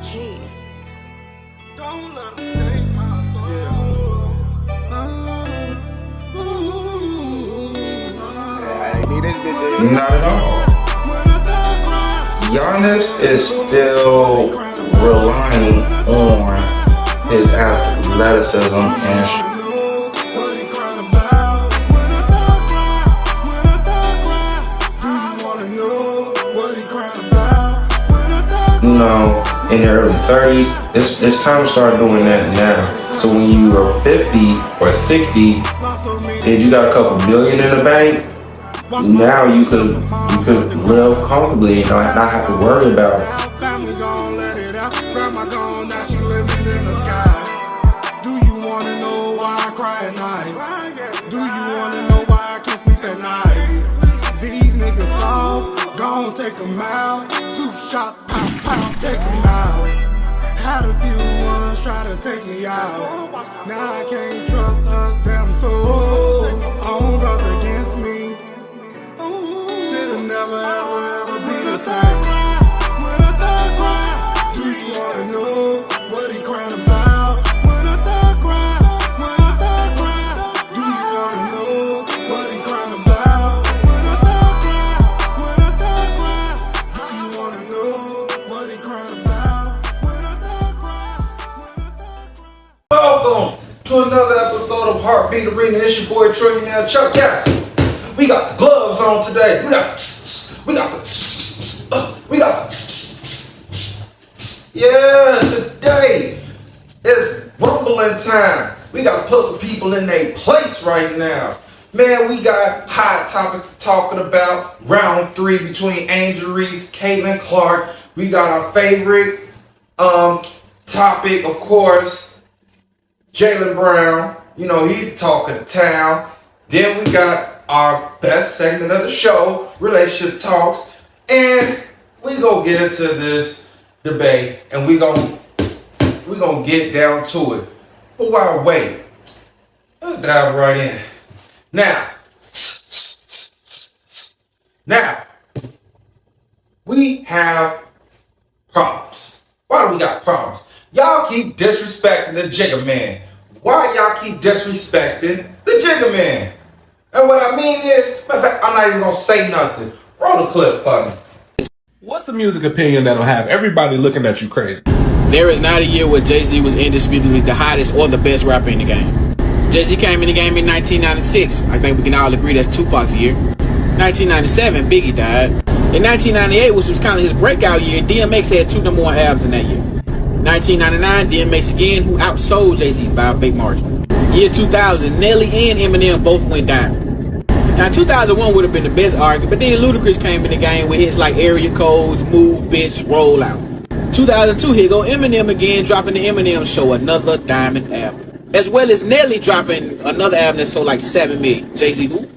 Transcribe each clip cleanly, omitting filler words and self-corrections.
keys. Don't let them take my soul. I ain't need this bitch. Not at all. Giannis is still relying on his athleticism and in the early 30s, it's time to start doing that now. So when you are 50 or 60 and you got a couple billion in the bank, now you could live comfortably and not have to worry about it. Family gon' let it out. Grandma gone, now she living in the sky. Do you wanna know why I cry at night? Do you wanna know why I can't sleep at night? These niggas soft, gon' take them out. 2 shots, pow, pow, take them out. Had a few ones try to take me out. Now I can't trust a damn soul. Own brother against me. Should've never ever be the same. When a thug cry, do you wanna know what he crying about? When a thug cry, do you wanna know what he crying about? When a thug cry, do you wanna know what he crying about? When a thug cry. Welcome to another episode of Heartbeat Arena. It's your boy Trillionaire Chuck Jackson. We got the gloves on today. We got yeah, today is rumbling time. We got to put some people in their place right now. Man, we got hot topics talking about round 3 between Angel Reese, Caitlin Clark. We got our favorite topic, of course, Jaylen Brown. You know, he's talking to town. Then we got our best segment of the show, Relationship Talks. And we gonna get into this debate and we gonna get down to it. But while we wait, let's dive right in. Now, we have problems. Why do we got problems? Y'all keep disrespecting the Jigga Man. Why y'all keep disrespecting the Jigga Man? And what I mean is, matter of fact, I'm not even gonna say nothing. Roll the clip for me. What's the music opinion that'll have everybody looking at you crazy? There is not a year where Jay-Z was indisputably the hottest or the best rapper in the game. Jay-Z came in the game in 1996. I think we can all agree that's Tupac's year. 1997, Biggie died. In 1998, which was kind of his breakout year, DMX had 2 number 1 albums in that year. 1999, DMX again, who outsold Jay-Z by a big margin. Year 2000, Nelly and Eminem both went down. Now 2001 would have been the best argument, but then Ludacris came in the game with hits like Area Codes, Move, Bitch, Roll Out. 2002, here go Eminem again, dropping the Eminem Show, another diamond album. As well as Nelly dropping another album that sold like 7 million. Jay-Z who?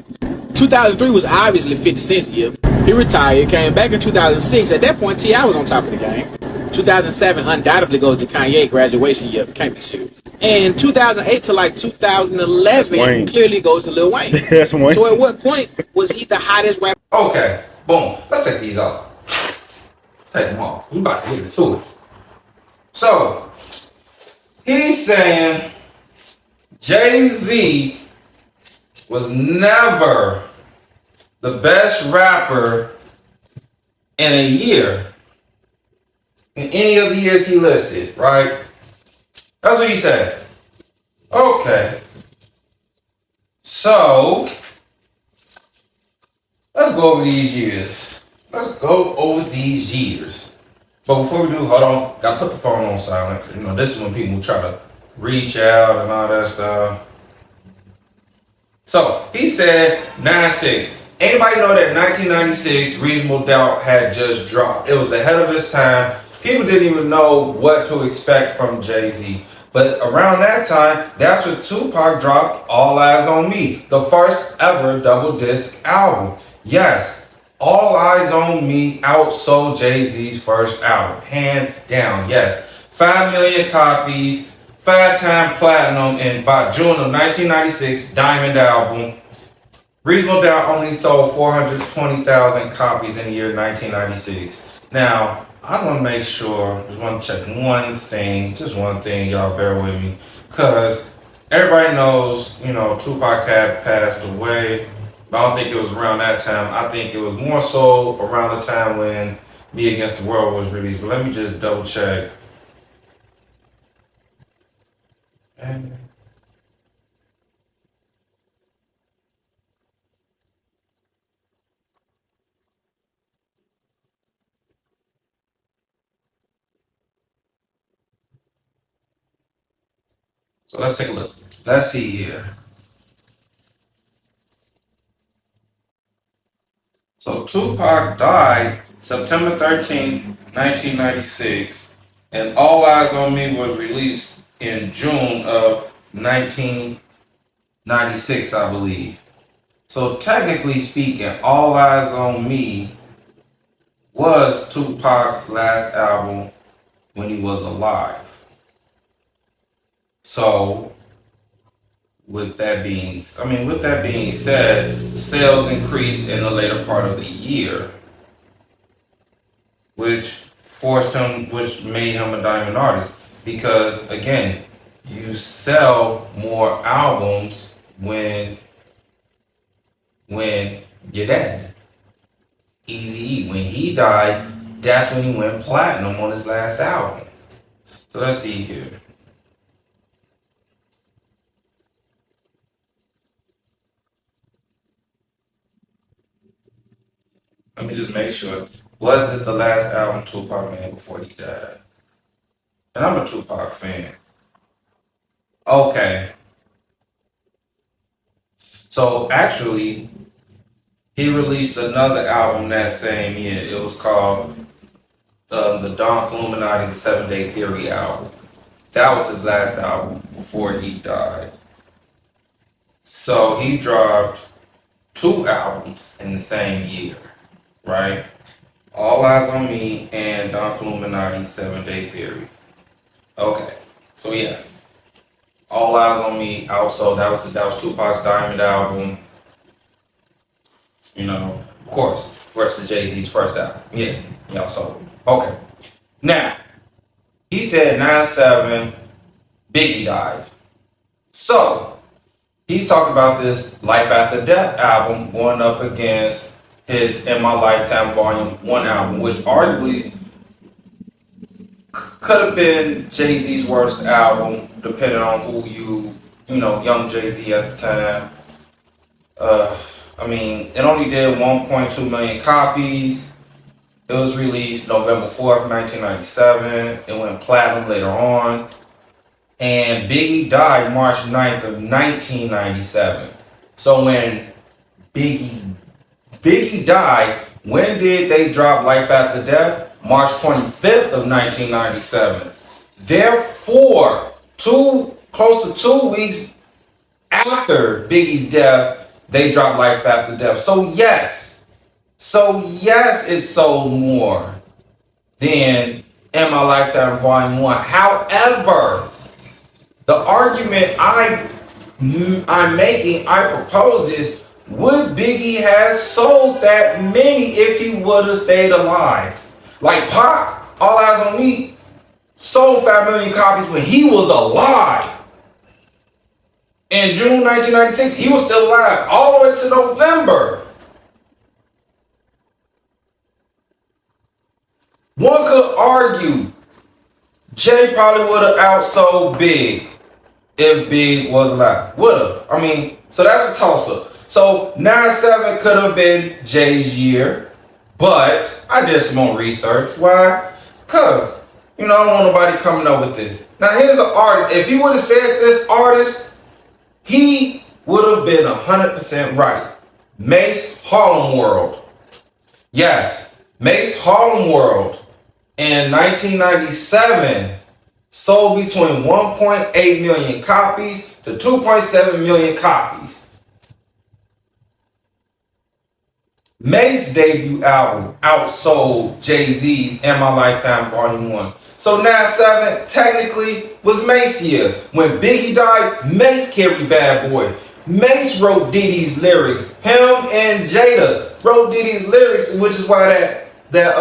2003 was obviously 50 Cent's year. He retired, came back in 2006. At that point, T.I. was on top of the game. 2007 undoubtedly goes to Kanye, graduation year, can't be serious. And 2008 to like 2011 clearly goes to Lil Wayne. That's Wayne. So at what point was he the hottest rapper? Okay, boom. Let's take these off. Take them off. We about to get into it. So, he's saying Jay-Z was never the best rapper in a year in any of the years he listed, right? That's what he said. Okay. So, let's go over these years. But before we do, hold on. Gotta put the phone on silent. You know, this is when people try to reach out and all that stuff. So, he said 96. Anybody know that 1996 Reasonable Doubt had just dropped? It was ahead of its time. People didn't even know what to expect from Jay-Z. But around that time, that's when Tupac dropped All Eyes on Me, the first ever double disc album. Yes, All Eyes on Me outsold Jay-Z's first album, hands down, yes. 5 million copies, 5-time platinum, and by June of 1996, Diamond album. Reasonable Doubt only sold 420,000 copies in the year 1996. Now, I want to make sure, just want to check one thing, just one thing, y'all bear with me. Because everybody knows, Tupac had passed away, but I don't think it was around that time. I think it was more so around the time when Me Against the World was released. But let me just double check. So let's take a look. Let's see here. So Tupac died September 13th, 1996, and All Eyes on Me was released in June of 1996, I believe. So technically speaking, All Eyes on Me was Tupac's last album when he was alive. So with that being said, sales increased in the later part of the year, which made him a diamond artist. Because again, you sell more albums when you're dead. Eazy-E, when he died, that's when he went platinum on his last album. So let's see here. Let me just make sure. Was this the last album Tupac made before he died? And I'm a Tupac fan. Okay. So actually, he released another album that same year. It was called the Don Illuminati, the 7-Day Theory album. That was his last album before he died. So he dropped 2 albums in the same year, right? All Eyes on Me and Don Illuminati, 7-Day Theory. Okay, so yes, All Eyes on Me. Also, that was Tupac's Diamond album. Of course, versus Jay-Z's first album. Yeah. So okay. Now, he said 9/7, Biggie died. So he's talking about this Life After Death album going up against his In My Lifetime Volume 1 album, which arguably could have been Jay-Z's worst album, depending on who young Jay-Z at the time. It only did 1.2 million copies. It was released November 4th, 1997. It went platinum later on. And Biggie died March 9th of 1997. So when Biggie died, when did they drop Life After Death? March 25th of 1997. Therefore, close to 2 weeks after Biggie's death, they dropped Life After Death. So yes, it sold more than In My Lifetime Volume 1. However, the argument I propose is, would Biggie have sold that many if he would have stayed alive? Like Pop, All Eyes on Me, sold 5 million copies when he was alive. In June 1996, he was still alive all the way to November. One could argue Jay probably would have outsold Big if Big was alive. Would have. So that's a toss-up. So 9/7 could have been Jay's year, but I did some more research. Why? Because, I don't want nobody coming up with this. Now here's an artist. If he would have said this artist, he would have been 100% right. Mace Harlem World. Yes, Mace Harlem World in 1997 sold between 1.8 million copies to 2.7 million copies. Mace's debut album outsold Jay-Z's In My Lifetime Volume 1. So 9/7 technically was Mace's year. When Biggie died, Mace carried Bad Boy. Mace wrote Diddy's lyrics. Him and Jada wrote Diddy's lyrics, which is why that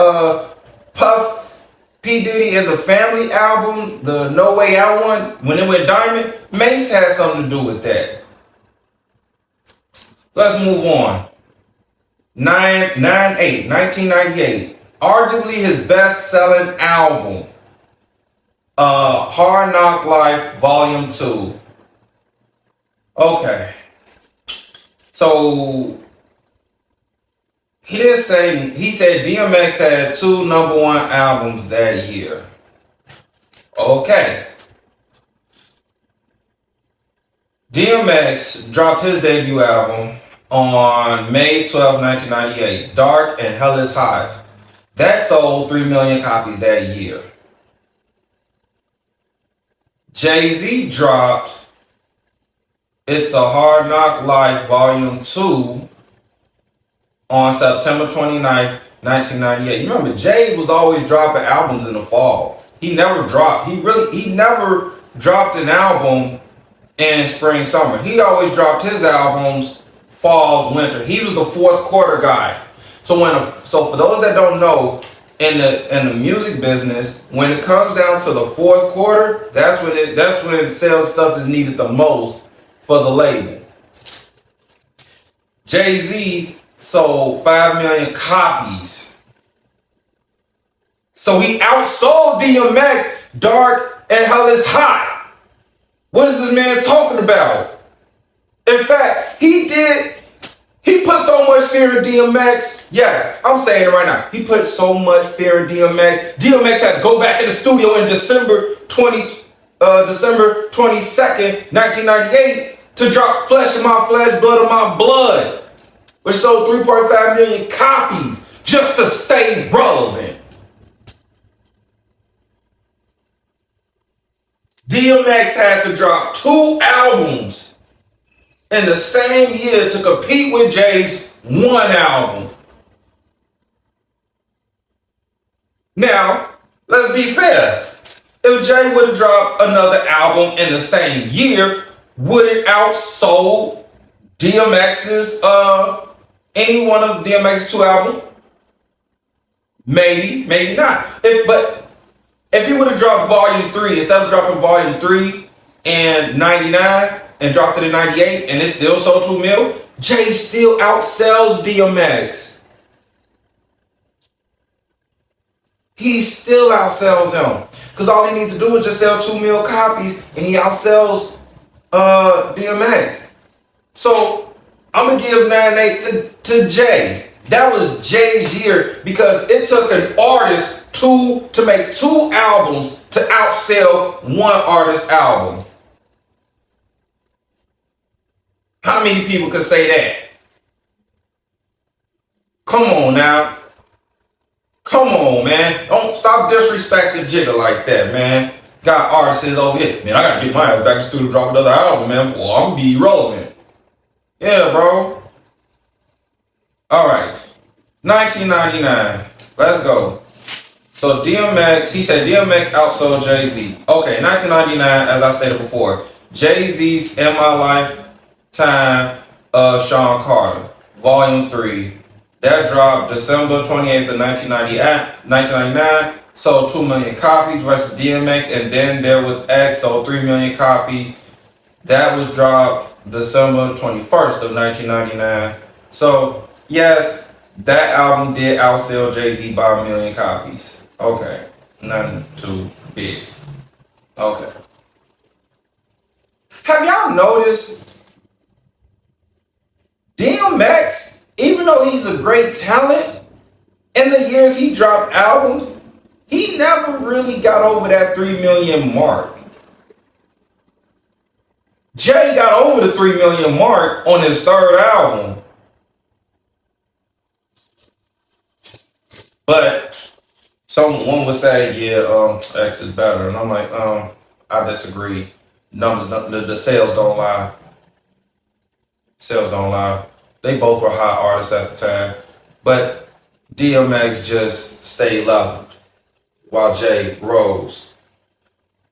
Puff P. Diddy and the Family album, the No Way Out one, when it went diamond, Mace had something to do with that. Let's move on. 1998. Arguably his best-selling album. Hard Knock Life Volume 2. Okay. So he said DMX had 2 #1 albums that year. Okay. DMX dropped his debut album on May 12, 1998, Dark and Hell is Hot. That sold 3 million copies that year. Jay-Z dropped It's a Hard Knock Life Volume 2 on September 29th, 1998. You remember, Jay was always dropping albums in the fall. He never dropped an album in spring, summer. He always dropped his albums fall, winter. He was the fourth quarter guy. So for those that don't know, in the music business, when it comes down to the fourth quarter, that's when sales stuff is needed the most for the label. Jay-Z sold 5 million copies. So he outsold DMX Dark and Hell is Hot. What is this man talking about? In fact, he put so much fear in DMX. Yes, I'm saying it right now. He put so much fear in DMX. DMX had to go back in the studio in December 22nd, 1998 to drop Flesh of My Flesh, Blood of My Blood, which sold 3.5 million copies just to stay relevant. DMX had to drop 2 albums in the same year to compete with Jay's 1 album. Now, let's be fair. If Jay would have dropped another album in the same year, would it outsold DMX's any one of DMX's 2 albums? Maybe, maybe not. If he would have dropped Volume 3, instead of dropping Volume 3 in 99 and dropped it in 98 and it still sold 2 mil, Jay still outsells DMX. He still outsells him. Because all he needs to do is just sell 2 mil copies and he outsells DMX. So I'm going to give 98 to Jay. That was Jay's year because it took an artist to make 2 albums to outsell one artist's album. How many people could say that? Come on now. Come on, man. Don't stop disrespecting Jigga like that, man. Got artists over here. Man, I gotta get my ass back to the studio, drop another album, man, or I'm gonna be irrelevant. Yeah, bro. Alright. 1999. Let's go. So DMX, he said DMX outsold Jay-Z. Okay, 1999, as I stated before, Jay-Z's In My Lifetime of Sean Carter, Volume 3. That dropped December 28th of 1999, sold 2 million copies versus DMX, and then there was X, sold 3 million copies. That was dropped December 21st of 1999. So, yes, that album did outsell Jay-Z by 1 million copies. Okay, nothing too big. Okay. Have y'all noticed DMX, even though he's a great talent, in the years he dropped albums, he never really got over that 3 million mark. Jay got over the 3 million mark on his 3rd album. But someone would say, yeah, X is better. And I'm like, I disagree. Numbers, the sales don't lie. Sales don't lie. They both were hot artists at the time. But DMX just stayed leveled while Jay rose.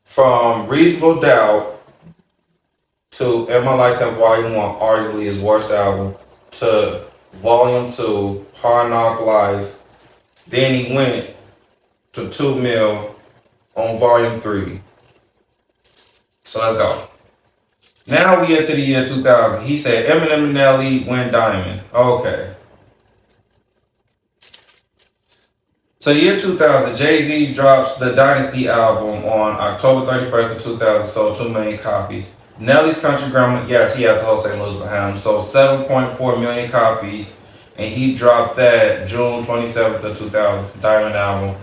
From Reasonable Doubt to In My Lifetime Volume 1, arguably his worst album, to Volume 2, Hard Knock Life. Then he went to 2 mil on volume 3. So let's go. Now we get to the year 2000. He said Eminem and Nelly went diamond. Okay. So year 2000, Jay-Z drops the Dynasty album on October 31st of 2000, sold 2 million copies. Nelly's Country Grammar, yes, he had the whole St. Louis behind him, sold 7.4 million copies, and he dropped that June 27th of 2000, Diamond album.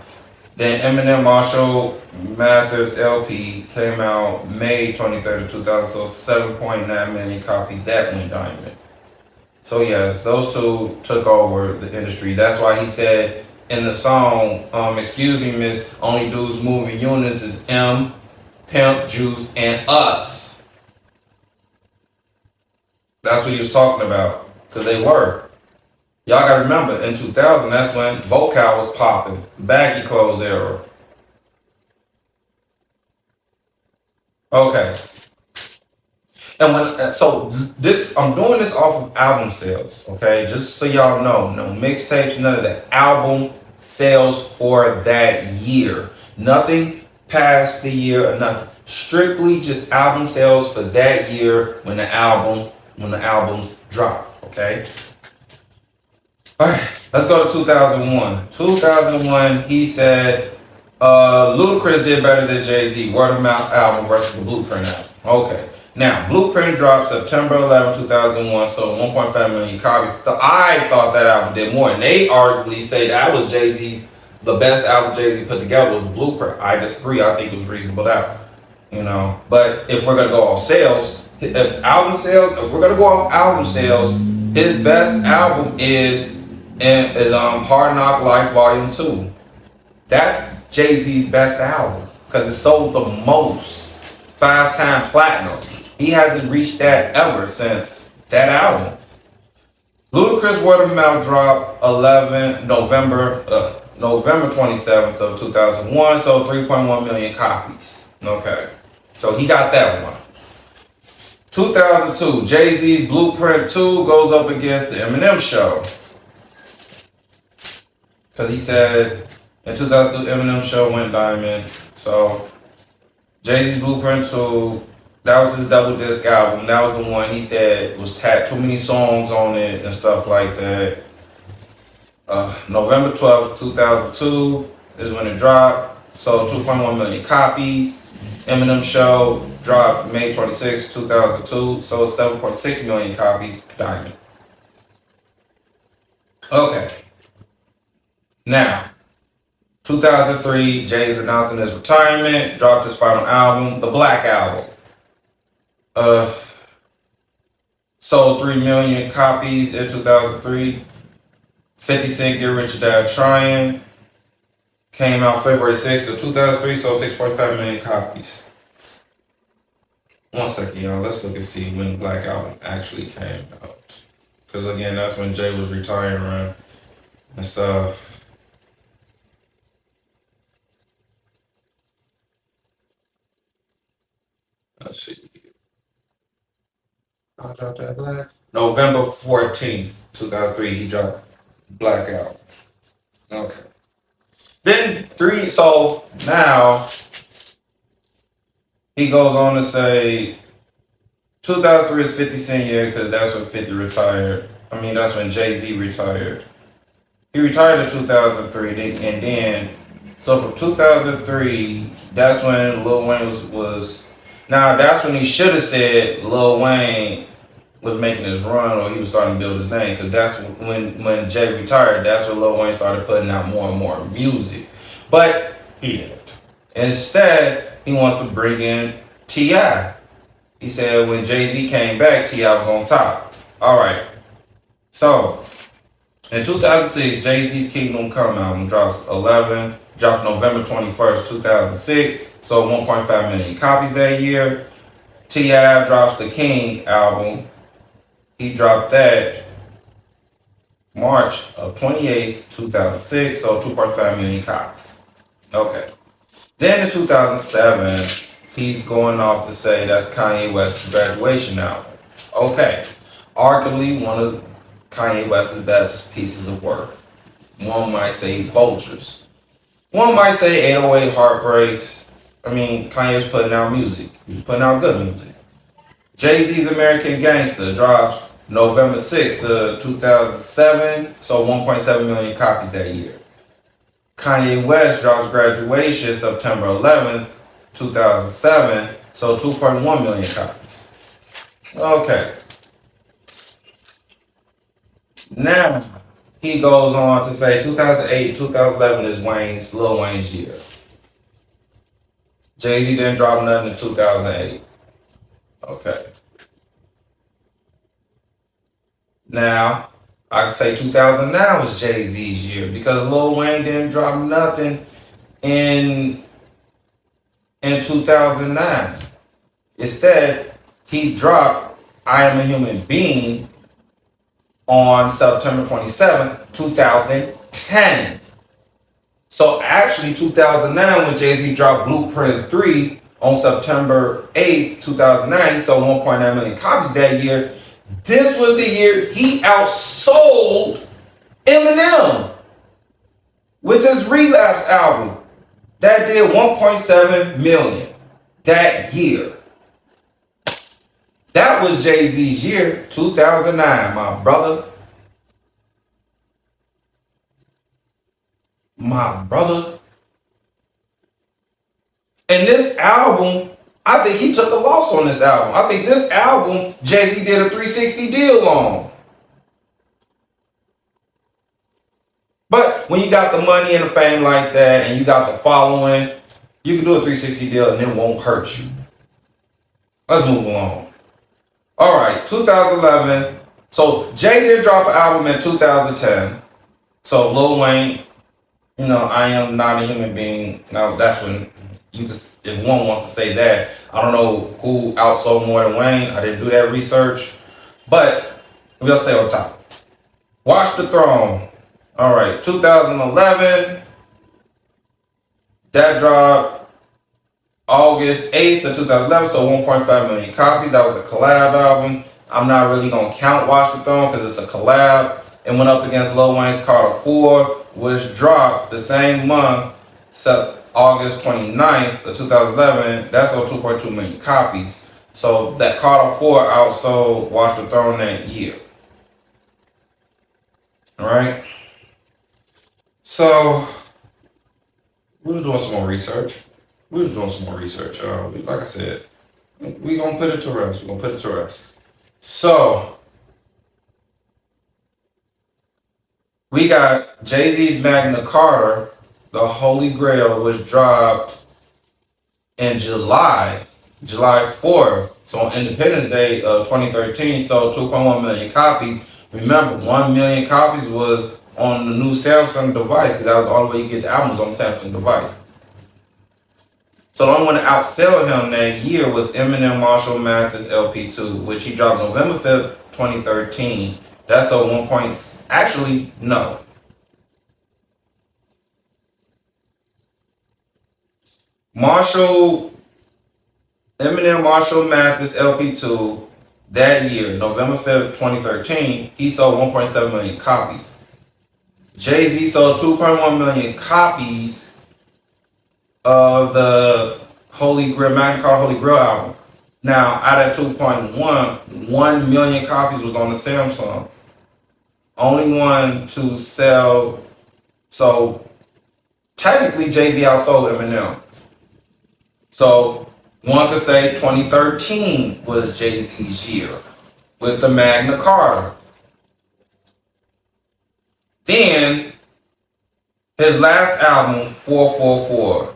Then Eminem Marshall Mathers LP came out May 23rd of 2000, so 7.9 million copies. That went diamond. So yes, those two took over the industry. That's why he said in the song, excuse me, miss, only dudes moving units is M, Pimp, Juice, and Us. That's what he was talking about, because they were. Y'all gotta remember, in 2000, that's when Vocal was popping, baggy clothes era. Okay. And when this, I'm doing this off of album sales, okay? Just so y'all know, no mixtapes, none of that. Album sales for that year. Nothing past the year or nothing. Strictly just album sales for that year when the albums drop, okay? All right, let's go to 2001. 2001, he said, Ludacris did better than Jay-Z. Word of Mouth album versus the Blueprint album. Okay. Now, Blueprint dropped September 11, 2001, sold 1.5 million copies. I thought that album did more, and they arguably say that was Jay-Z's, the best album Jay-Z put together was Blueprint. I disagree. I think it was Reasonable Doubt, you know. But if we're gonna go off sales, if we're gonna go off album sales, his best album is Hard Knock Life Volume 2. That's Jay-Z's best album because it sold the most, 5-time platinum. He hasn't reached that ever since that album. Ludacris Word of Mouth dropped November 27th of 2001, sold 3.1 million copies. Okay, so he got that one. 2002, Jay-Z's Blueprint 2 goes up against the Eminem Show. Because he said in 2002, Eminem Show went diamond. So Jay-Z's Blueprint 2, that was his double disc album. That was the one he said was had too many songs on it and stuff like that. November 12th, 2002 is when it dropped. Sold 2.1 million copies. Eminem Show dropped May 26, 2002. Sold 7.6 million copies. Diamond. Okay. Now, 2003, Jay's announcing his retirement. Dropped his final album, The Black Album. Sold 3 million copies in 2003. 50 Cent Get Rich or Die Trying came out February 6th of 2003, sold 6.5 million copies. 1 second, y'all. Let's look and see when the Black Album actually came out. Because again, that's when Jay was retiring and stuff. Let's see. I dropped that Black. November 14th, 2003, he dropped Blackout. Okay. Then so now he goes on to say 2003 is 50 Cent year because that's when 50 retired. I mean, that's when Jay-Z retired. He retired in 2003, and then, so from 2003, that's when Lil Wayne was now that's when he should have said Lil Wayne was making his run or he was starting to build his name, because that's when Jay retired, that's when Lil Wayne started putting out more and more music. But he didn't. Instead, he wants to bring in T.I. He said when Jay-Z came back, T.I. was on top. All right. So, in 2006, Jay-Z's Kingdom Come album dropped November 21st, 2006. Sold 1.5 million copies that year. T.I. drops the King album. He dropped that March of 28th, 2006, sold 2.5 million copies. Okay. Then in 2007, he's going off to say that's Kanye West's graduation album. Okay. Arguably one of Kanye West's best pieces of work. One might say Vultures. One might say 808 Heartbreaks. I mean, Kanye was putting out music. He was putting out good music. Jay-Z's American Gangster drops November 6th, 2007, sold 1.7 million copies that year. Kanye West drops Graduation September 11th, 2007, sold 2.1 million copies. Okay. Now, he goes on to say 2008, 2011 is Lil Wayne's year. Jay-Z didn't drop nothing in 2008. Okay. Now, I can say 2009 was Jay-Z's year because Lil Wayne didn't drop nothing in 2009. Instead, he dropped I Am a Human Being on September 27th, 2010. So actually 2009 when Jay-Z dropped Blueprint 3 on September 8th, 2009, he sold 1.9 million copies that year. This was the year he outsold Eminem with his Relapse album. That did 1.7 million that year. That was Jay-Z's year, 2009, my brother. My brother. And this album, I think he took a loss on this album. I think this album, Jay-Z did a 360 deal on. But when you got the money and the fame like that, and you got the following, you can do a 360 deal and it won't hurt you. Let's move along. All right, 2011. So Jay did drop an album in 2010. So Lil Wayne, you know, I Am Not a Human Being. Now that's when you can, if one wants to say that. I don't know who outsold more than Wayne. I didn't do that research. But we'll stay on top. Watch the Throne. All right, 2011. That dropped August 8th of 2011, so 1.5 million copies. That was a collab album. I'm not really going to count Watch the Throne because it's a collab. It went up against Lil Wayne's Carter 4, which dropped the same month, August 29th of 2011. That sold 2.2 million copies. So that Carter 4 outsold Watch the Throne that year. All right. So we was doing some more research. Like I said, we're going to put it to rest. So we got Jay-Z's Magna Carta, the Holy Grail, was dropped in July 4th. So on Independence Day of 2013, sold 2.1 million copies. Remember, 1 million copies was on the new Samsung device because that was the only way you get the albums on the Samsung device. So the only one to outsell him that year was Eminem Marshall Mathers LP2, which he dropped November 5th, 2013. That's a 1 point. Actually, no. Eminem Marshall Mathers LP2 that year, November 5th, 2013, he sold 1.7 million copies. Jay-Z sold 2.1 million copies of the Holy Grail, Magna Carta Holy Grail album. Now, out of 2.1, 1 million copies was on the Samsung. Only one to sell. So, technically, Jay-Z outsold Eminem. So, one could say 2013 was Jay-Z's year with the Magna Carta. Then, his last album, 444,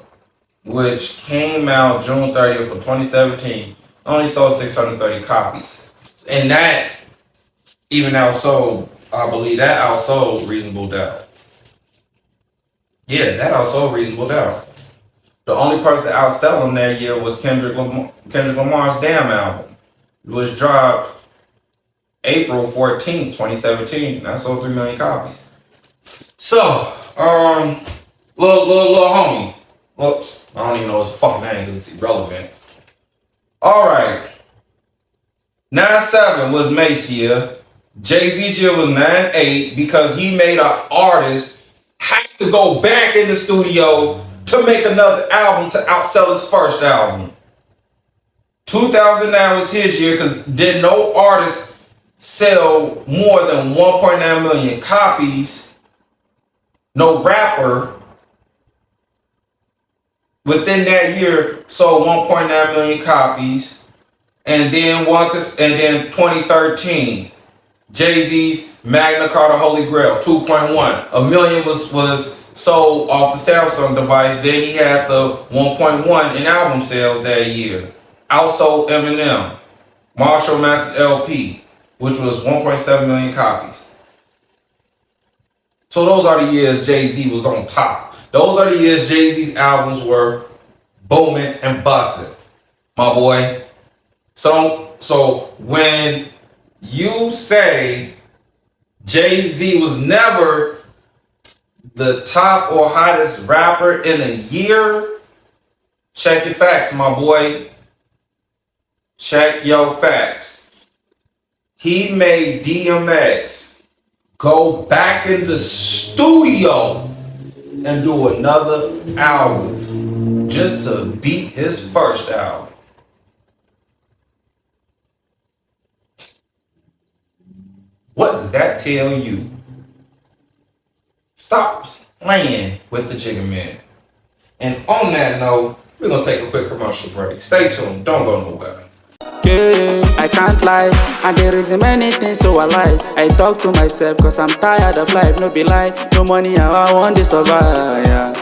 which came out June 30th of 2017, only sold 630 copies. And that even outsold, I believe that outsold Reasonable Doubt. Yeah, that outsold Reasonable Doubt. The only person to outsell him that year was Kendrick Lamar's Damn album, which dropped April 14th, 2017. That sold 3 million copies. So, little homie. Whoops, I don't even know his fucking name because it's irrelevant. Alright. 9-7 was Mace's year. Jay-Z's year was 9-8 because he made an artist have to go back in the studio to make another album to outsell his first album. 2009 was his year because did no artist sell more than 1.9 million copies. No rapper within that year sold 1.9 million copies. And then 2013, Jay-Z's Magna Carta Holy Grail 2.1. A million was sold off the Samsung device. Then he had the 1.1 in album sales that year. Outsold Eminem, Marshall Mathers LP, which was 1.7 million copies. So those are the years Jay-Z was on top. Those are the years Jay-Z's albums were booming and busting, my boy. So when you say Jay-Z was never the top or hottest rapper in a year, check your facts, my boy. Check your facts. He made DMX go back in the studio and do another album just to beat his first album. What does that tell you? Stop playing with the Chicken Man. And on that note, we're going to take a quick commercial break. Stay tuned. Don't go nowhere. Yeah, I can't lie, and there is many things so I lie. I talk to myself cause I'm tired of life, no be lie. No money, how I want to survive, yeah.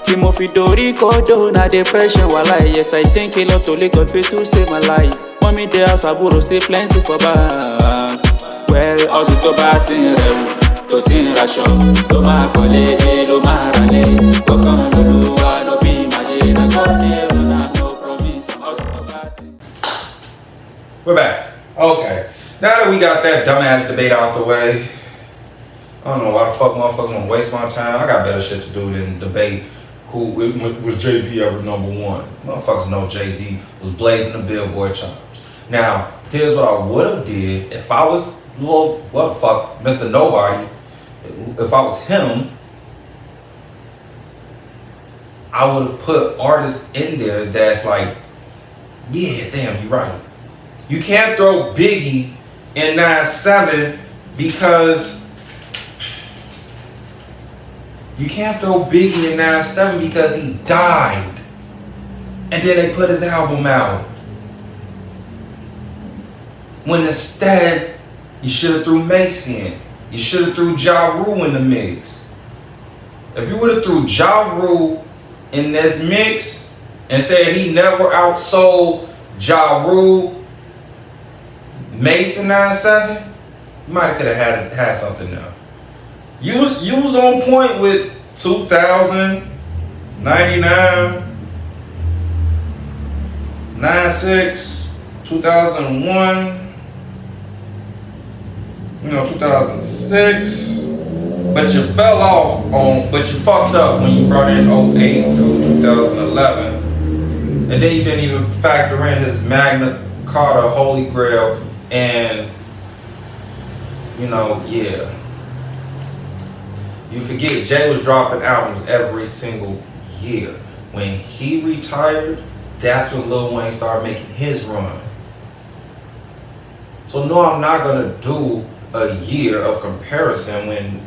Timothy Dorico, do na depression, while I, yes, I think a lot to lick up to save my life. Mommy, the house, I would stay plenty for back. Well, also to batting, to tin ration, to my colleague, to my rally, to come to Lua, no be my no promise, also to batting. We're back. Okay. Now that we got that dumbass debate out the way, I don't know why the fuck motherfuckers want to waste my time. I got better shit to do than debate who was Jay-Z ever number one. Motherfuckers know Jay-Z was blazing the Billboard charts. Now, here's what I would have did if I was Mr. Nobody. If I was him, I would have put artists in there that's like, yeah, damn, you're right. You can't throw Biggie in 9-7 because he died. And then they put his album out. When instead, you should have threw Mason in. You should have threw Ja Rule in the mix. If you would have threw Ja Rule in this mix and said he never outsold Ja Rule, Mason 9-7, you might could have had something now. You was on point with 2000, 99, 96, 2001, 2006, but you fell off but you fucked up when you brought in 08 through 2011, and then you didn't even factor in his Magna Carta Holy Grail, and yeah. You forget Jay was dropping albums every single year. When he retired, that's when Lil Wayne started making his run. So no, I'm not gonna do a year of comparison when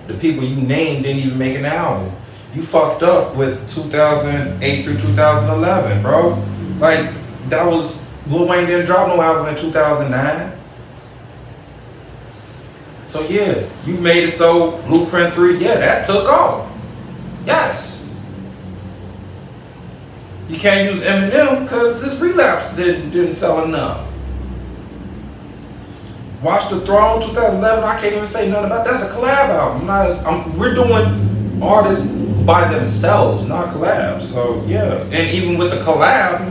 the people you named didn't even make an album. You fucked up with 2008 through 2011, bro. Like, that was, Lil Wayne didn't drop no album in 2009. So yeah, you made it so Blueprint 3, yeah, that took off. Yes. You can't use Eminem because this Relapse didn't sell enough. Watch the Throne 2011, I can't even say nothing about that. That's a collab album. We're doing artists by themselves, not collabs. So yeah, and even with the collab,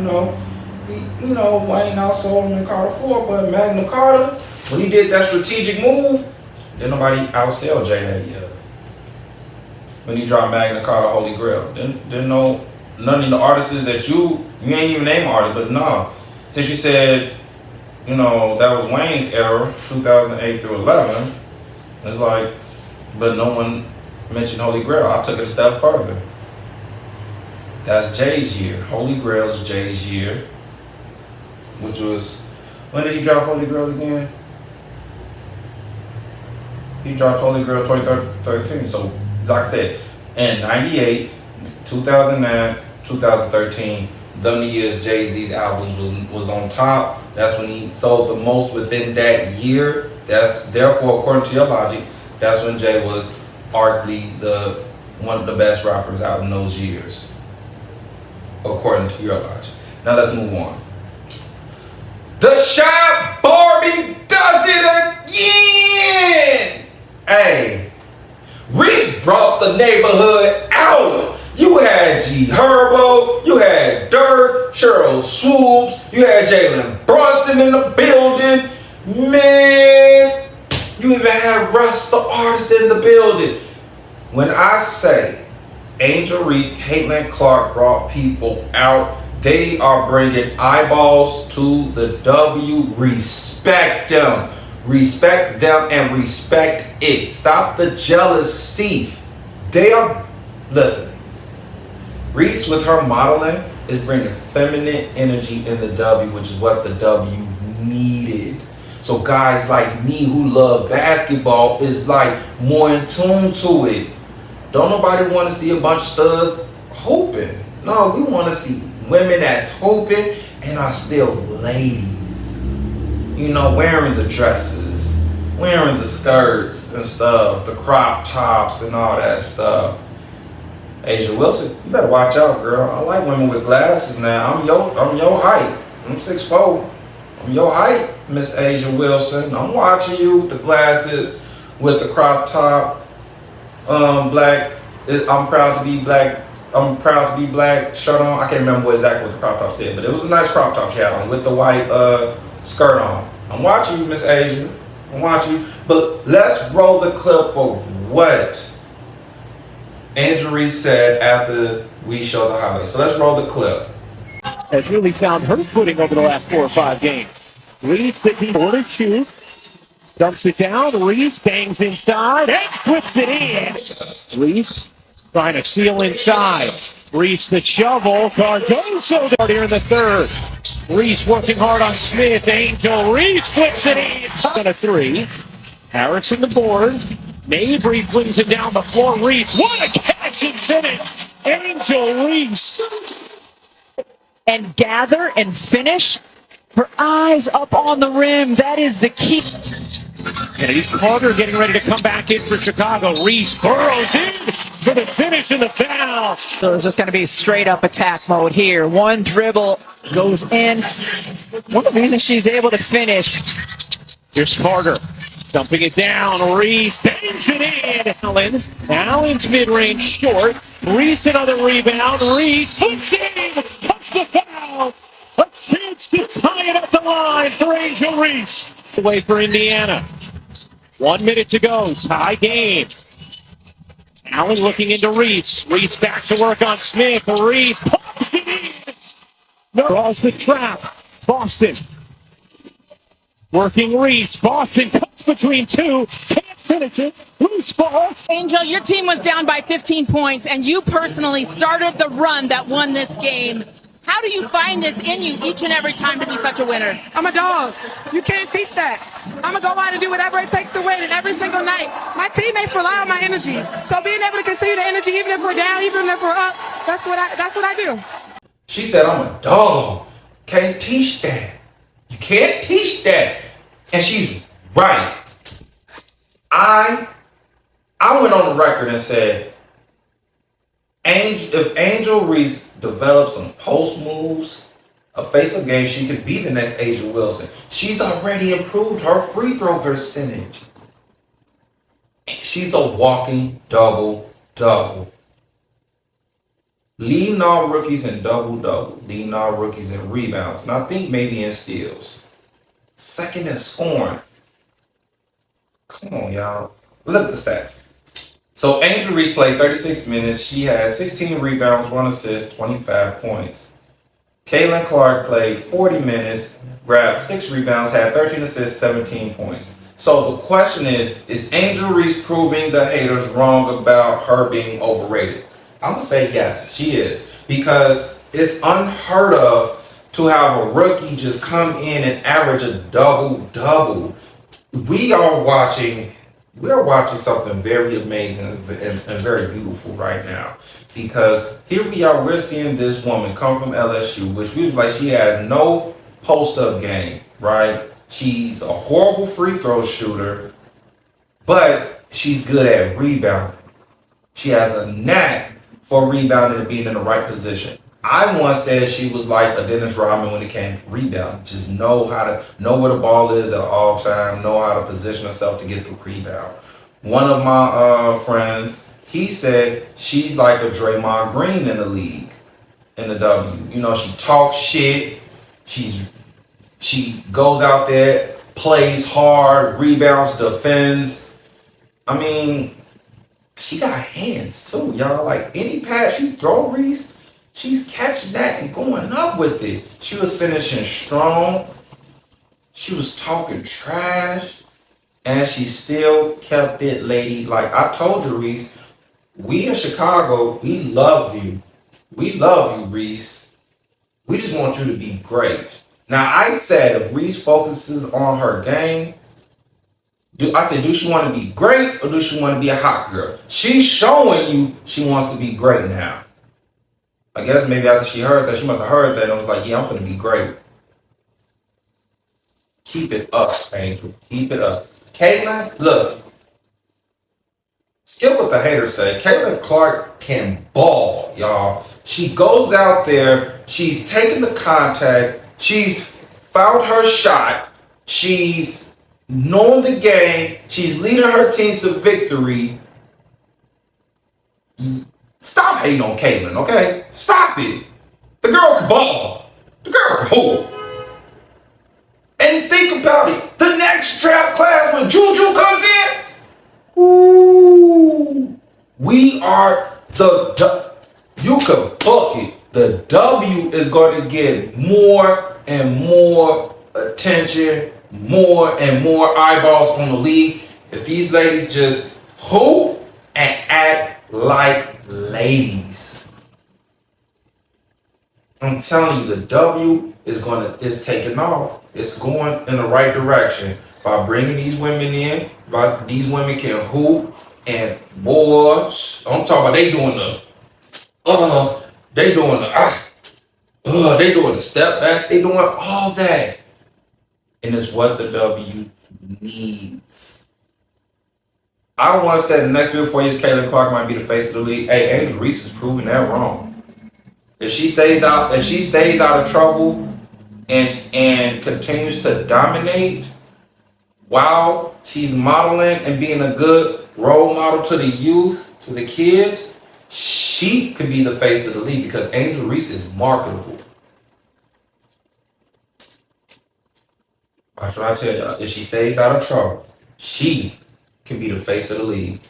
Wayne outsold him in Carter 4, but Magna Carta, when he did that strategic move, didn't nobody outsell Jay that year. When he dropped Magna Carta Holy Grail, didn't know none of the artists that you ain't even name artists, but no, since you said, that was Wayne's era, 2008 through 11, it's like, but no one mentioned Holy Grail. I took it a step further. That's Jay's year. Holy Grail is Jay's year, which was, when did he drop Holy Grail again? He dropped Holy Grail 2013. So, like I said, in 98, 2009, 2013, them years Jay-Z's albums was on top. That's when he sold the most within that year. That's therefore, according to your logic, that's when Jay was arguably one of the best rappers out in those years, according to your logic. Now let's move on. The Shy Barbie does it again. Hey, Reese brought the neighborhood out. You had G Herbo, you had Dirk, Cheryl Swoops, you had Jaylen Brunson in the building. Man, you even had Russ, the artist, in the building. When I say Angel Reese, Caitlin Clark brought people out, they are bringing eyeballs to the W. Respect them. Respect them and respect it. Stop the jealousy. They are, listen, Reese with her modeling is bringing feminine energy in the W, which is what the W needed. So guys like me who love basketball is like more in tune to it. Don't nobody want to see a bunch of studs hooping. No, we want to see women that's hooping and are still ladies. You know, wearing the dresses, wearing the skirts and stuff, the crop tops and all that stuff. Asia Wilson, you better watch out, girl. I like women with glasses now. I'm your height. I'm 6'4". I'm your height, Miss Asia Wilson. I'm watching you with the glasses, with the crop top, black. I'm proud to be black. I'm proud to be black shirt on. I can't remember exactly what the crop top said, but it was a nice crop top she had on with the white skirt on. I'm watching you, Miss Asia. I'm watching you. But let's roll the clip of what Angel Reese said after we show the highlights. So let's roll the clip. Has really found her footing over the last 4 or 5 games. Reese thinking for to shoot. Dumps it down. Reese bangs inside and flips it in. Reese trying to seal inside. Reese the shovel. Cardoso here in the third. Reese working hard on Smith. Angel Reese flips it in. And a 3. Harrison the board. Mabry flings it down the floor. Reese. What a catch and finish. Angel Reese. And gather and finish. Her eyes up on the rim. That is the key. And Carter getting ready to come back in for Chicago. Reese burrows in for the finish and the foul. So it's just going to be straight up attack mode here. One dribble goes in. One of the reasons she's able to finish. Here's Carter dumping it down. Reese bangs it in. Allen's mid-range short. Reese another rebound. Reese hooks in. Puts the foul. A chance to tie it at the line for Angel Reese. Away for Indiana. 1 minute to go. Tie game. Allen looking into Reese. Reese back to work on Smith. Reese pops it in. Draws the trap. Boston. Working Reese. Boston cuts between two. Can't finish it. Loose ball. Angel, your team was down by 15 points, and you personally started the run that won this game. How do you find this in you each and every time to be such a winner? I'm a dog. You can't teach that. I'm going to go out and do whatever it takes to win, and every single night, my teammates rely on my energy. So being able to continue the energy, even if we're down, even if we're up, that's what I do. She said, I'm a dog. Can't teach that. You can't teach that. And she's right. I went on the record and said, if Angel Reese develops some post moves, a face-up game, she could be the next Asia Wilson. She's already improved her free throw percentage. She's a walking double-double. Leading all rookies in double-double. Leading all rookies in rebounds. And I think maybe in steals. Second in scoring. Come on, y'all. Look at the stats. So Angel Reese played 36 minutes. She had 16 rebounds, 1 assist, 25 points. Caitlin Clark played 40 minutes, grabbed 6 rebounds, had 13 assists, 17 points. So the question is Angel Reese proving the haters wrong about her being overrated? I'm gonna say yes, she is. Because it's unheard of to have a rookie just come in and average a double-double. We are watching something very amazing and very beautiful right now. Because here we are, we're seeing this woman come from LSU, which we was like, she has no post-up game, right? She's a horrible free throw shooter, but she's good at rebounding. She has a knack for rebounding and being in the right position. I once said she was like a Dennis Rodman when it came to rebounding. Just know where the ball is at all time, know how to position herself to get the rebound. One of my friends, he said she's like a Draymond Green in the league, in the W. You know, she talks shit. She goes out there, plays hard, rebounds, defends. I mean, she got hands too, y'all. Like any pass you throw, Reese, she's catching that and going up with it. She was finishing strong. She was talking trash. And she still kept it, lady. Like I told you, Reese, we in Chicago, we love you. We love you, Reese. We just want you to be great. Now, I said if Reese focuses on her game, do she want to be great or do she want to be a hot girl? She's showing you she wants to be great now. I guess maybe after she heard that, she must have heard that and was like, yeah, I'm finna be great. Keep it up, Angel. Keep it up. Caitlin, look. Skip what the haters say. Caitlin Clark can ball, y'all. She goes out there. She's taking the contact. She's fouled her shot. She's knowing the game. She's leading her team to victory. Stop hating on Caitlin, okay? Stop it. The girl can ball. The girl can hoop. And think about it. The next draft class when Juju comes in, ooh, we are you can book it. The W is going to get more and more attention, more and more eyeballs on the league. If these ladies just hoop and act like ladies. I'm telling you, the W is taking off. It's going in the right direction by bringing these women in. By these women can hoop and boys. I'm talking about they doing the step backs. They doing all that, and it's what the W needs. I once said the next 3 or 4 years, Caitlin Clark might be the face of the league. Hey, Angel Reese is proving that wrong. If she stays out of trouble and continues to dominate while she's modeling and being a good role model to the youth, to the kids, she could be the face of the league because Angel Reese is marketable. That's what I tell y'all. If she stays out of trouble, she can be the face of the league.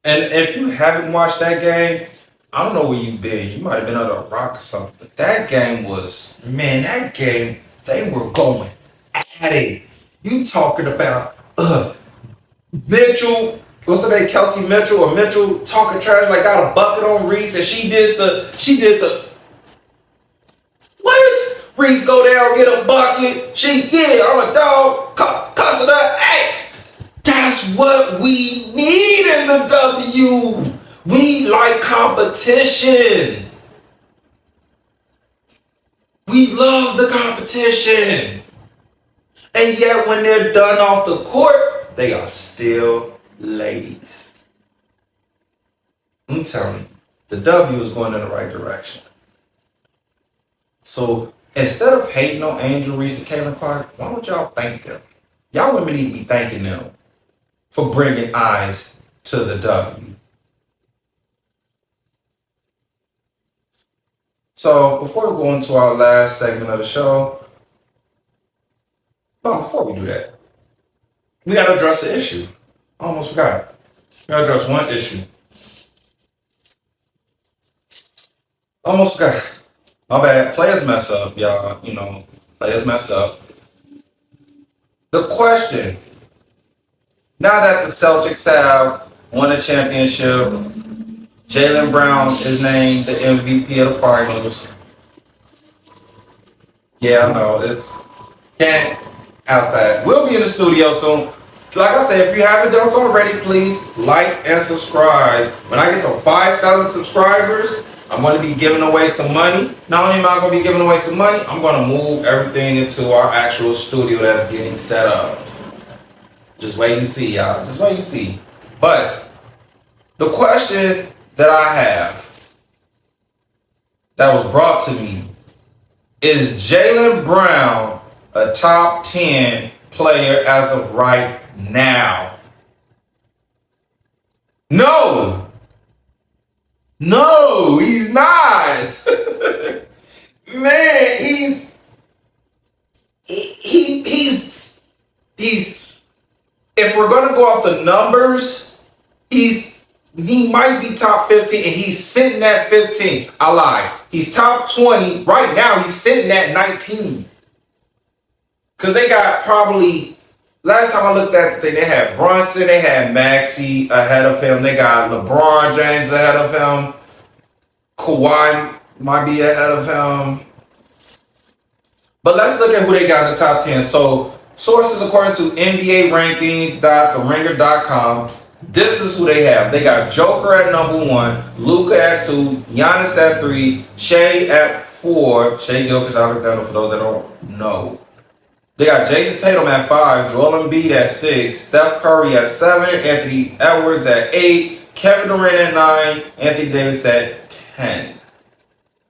And if you haven't watched that game, I don't know where you've been. You might have been under a rock or something. But that game was, man, they were going at it. You talking about Mitchell, what's her name, Kelsey Mitchell or Mitchell talking trash like got a bucket on Reese and she did the what? Reese go down, get a bucket. I'm a dog, cussing her. Hey, that's what we need in the W. We like competition. We love the competition. And yet when they're done off the court, they are still ladies. I'm telling you, the W is going in the right direction. So instead of hating on Angel Reese and Caitlin Clark, why don't y'all thank them? Y'all women need to be thanking them for bringing eyes to the W. So before we go into our last segment of the show, before we do that, we got to address the issue. I almost forgot. We got to address one issue. Almost forgot. My bad. Players mess up, y'all. You know, players mess up. The question, now that the Celtics have won a championship, Jaylen Brown is named the MVP of the finals. Yeah, I know. It's can't outside. We'll be in the studio soon. Like I said, if you haven't done so already, please like and subscribe. When I get to 5,000 subscribers, I'm going to be giving away some money. Not only am I going to be giving away some money, I'm going to move everything into our actual studio that's getting set up. Just wait and see, y'all. Just wait and see. But the question that I have that was brought to me is Jaylen Brown a top 10 player as of right now? No. No, he's not. Man, he's if we're gonna go off the numbers, he might be top 15 and he's sitting at 15. I lied. He's top 20. Right now he's sitting at 19. Cause they got probably, last time I looked at the thing, they had Brunson, they had Maxey ahead of him, they got LeBron James ahead of him, Kawhi might be ahead of him. But let's look at who they got in the top 10. So sources according to NBA rankings.theringer.com, this is who they have. They got Joker at number 1, Luka at 2, Giannis at 3, Shea at 4, Shea Gilgeous-Alexander for those that don't know. They got Jason Tatum at 5, Joel Embiid at 6, Steph Curry at 7, Anthony Edwards at 8, Kevin Durant at 9, Anthony Davis at 10.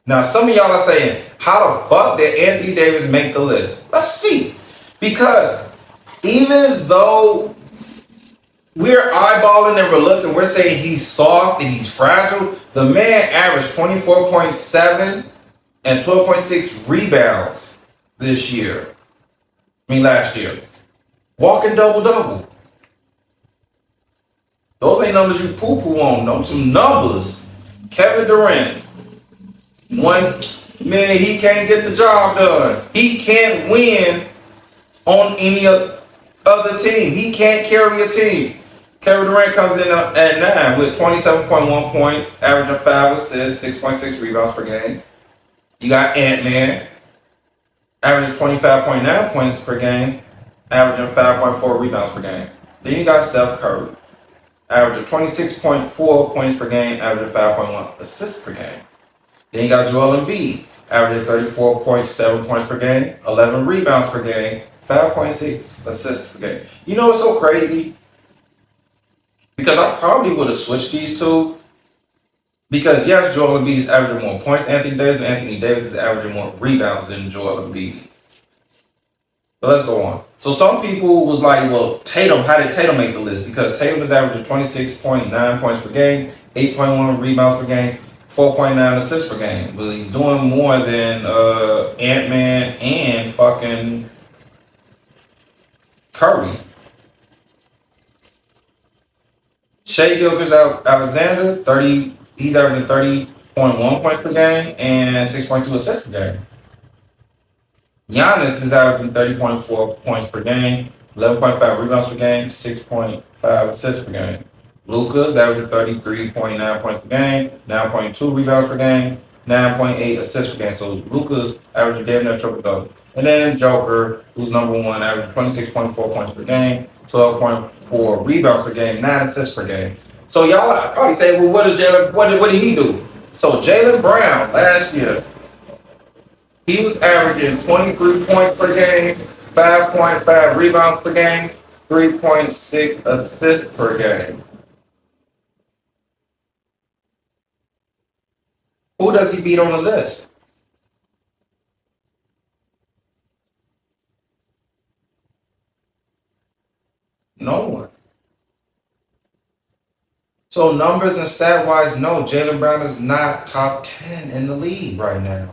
Now, some of y'all are saying, how the fuck did Anthony Davis make the list? Let's see. Because even though we're eyeballing and we're looking, we're saying he's soft and he's fragile, the man averaged 24.7 and 12.6 rebounds this year. Last year. Walking double-double. Those ain't numbers you poo-poo on. Those some numbers. Kevin Durant. One man, he can't get the job done. He can't win on any other team. He can't carry a team. Kevin Durant comes in at 9 with 27.1 points, averaging 5 assists, 6.6 rebounds per game. You got Ant-Man, averaging 25.9 points per game, averaging 5.4 rebounds per game. Then you got Steph Curry, averaging 26.4 points per game, averaging 5.1 assists per game. Then you got Joel Embiid, averaging 34.7 points per game, 11 rebounds per game, 5.6 assists per game. You know what's so crazy? Because I probably would have switched these two. Because yes, Joel Embiid is averaging more points than Anthony Davis, but Anthony Davis is averaging more rebounds than Joel Embiid. But let's go on. So some people was like, well, Tatum, how did Tatum make the list? Because Tatum is averaging 26.9 points per game, 8.1 rebounds per game, 4.9 assists per game. But he's doing more than Ant-Man and fucking Curry. Shea Gilgeous-Alexander, he's averaging 30.1 points per game and 6.2 assists per game. Giannis is averaging 30.4 points per game, 11.5 rebounds per game, 6.5 assists per game. Luka is averaging 33.9 points per game, 9.2 rebounds per game, 9.8 assists per game. So Luka's averaging damn near triple double. And then Joker, who's number 1, averaging 26.4 points per game, 12.4 rebounds per game, 9 assists per game. So y'all probably say, well, what did he do? So Jaylen Brown last year, he was averaging 23 points per game, 5.5 rebounds per game, 3.6 assists per game. Who does he beat on the list? No one. So numbers and stat-wise, no, Jaylen Brown is not top 10 in the league right now.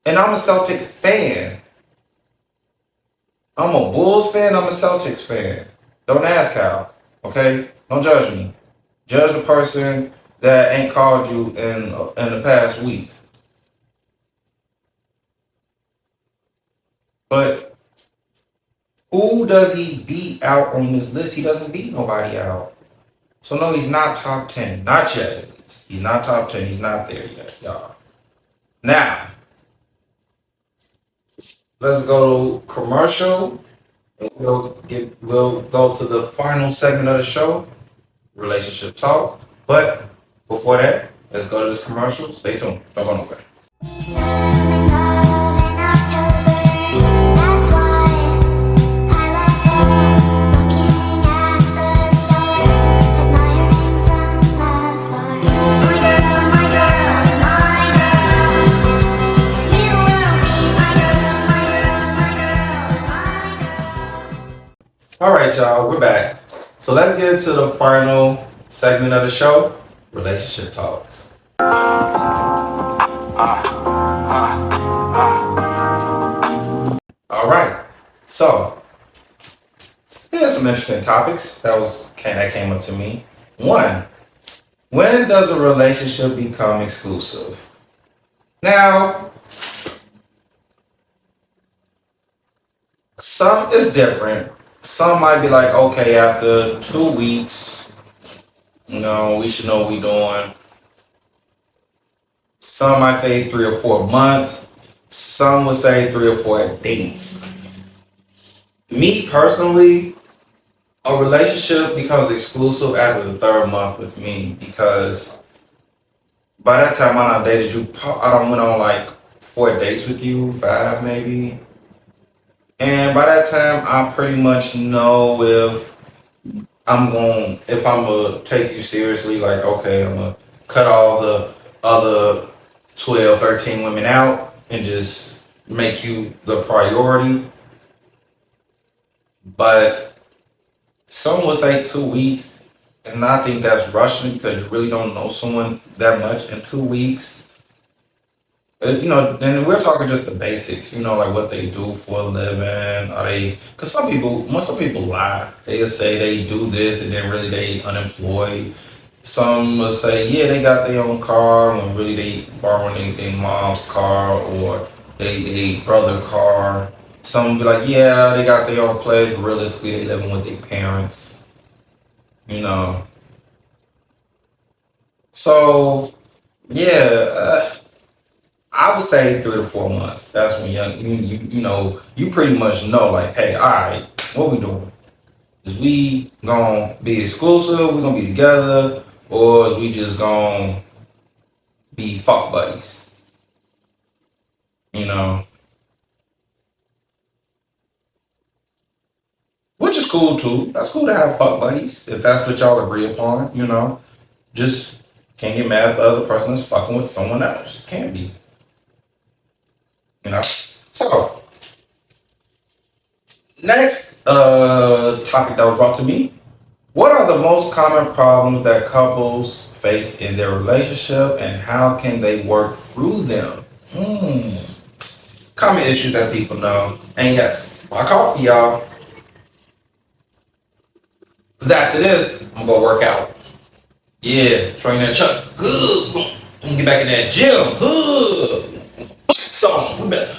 And I'm a Celtic fan. I'm a Bulls fan, I'm a Celtics fan. Don't ask how, okay? Don't judge me. Judge the person that ain't called you in the past week. But who does he beat out on this list? He doesn't beat nobody out. So no, he's not top 10. Not yet, at least. He's not top 10. He's not there yet, y'all. Now, let's go to commercial. We'll go to the final segment of the show, relationship talk. But before that, let's go to this commercial. Stay tuned. Don't go nowhere. All right, y'all, we're back. So let's get into the final segment of the show, relationship talks. All right, so here's some interesting topics that came up to me. One, when does a relationship become exclusive? Now, some is different. Some might be like, okay, after 2 weeks, we should know what we're doing. Some might say 3 or 4 months. Some would say 3 or 4 dates. Me personally, a relationship becomes exclusive after the 3rd month with me, because by that time I done dated you. I done went on like 4 dates with you, 5 maybe. And by that time, I pretty much know if I'm gonna take you seriously, like, okay, I'm gonna cut all the other 12, 13 women out and just make you the priority. But some would say 2 weeks, and I think that's rushing because you really don't know someone that much in 2 weeks. And we're talking just the basics, like what they do for a living. Because some people lie. They'll say they do this and then really they unemployed. Some will say, yeah, they got their own car when really they borrowing their mom's car or they brother car. Some will be like, yeah, they got their own place, but realistically they living with their parents. So, yeah, I would say 3 to 4 months. That's when you pretty much know, like, hey, all right, what we doing? Is we gonna be exclusive? We gonna be together, or is we just gonna be fuck buddies? Which is cool too. That's cool to have fuck buddies if that's what y'all agree upon. Just can't get mad at the other person that's fucking with someone else. Can't be. So, next topic that was brought to me. What are the most common problems that couples face in their relationship, and how can they work through them? Common issues that people know. And yes, my coffee, y'all. Because after this, I'm going to work out. Yeah, train that chuck. Good. I'm going to get back in that gym. Good.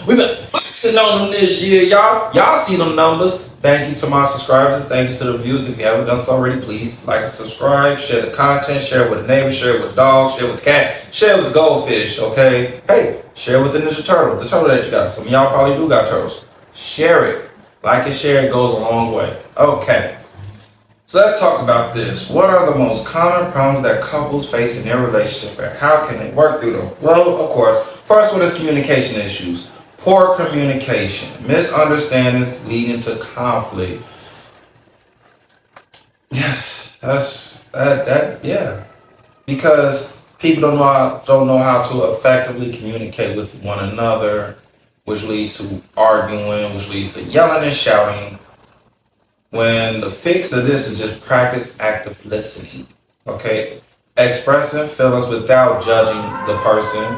We've been flexing on them this year, y'all. Y'all see them numbers. Thank you to my subscribers. Thank you to the viewers. If you haven't done so already, please like and subscribe. Share the content. Share it with a neighbor. Share it with a dog. Share it with the cat. Share it with the goldfish, okay? Hey, share it with the Ninja Turtle. The turtle that you got. Some of y'all probably do got turtles. Share it. Like and share it goes a long way. Okay. So let's talk about this. What are the most common problems that couples face in their relationship, and how can they work through them? Well, of course, first one is communication issues. Poor communication, misunderstandings leading to conflict. Yes, yeah. Because people don't know how to effectively communicate with one another, which leads to arguing, which leads to yelling and shouting. When the fix of this is just practice active listening, okay? Expressing feelings without judging the person,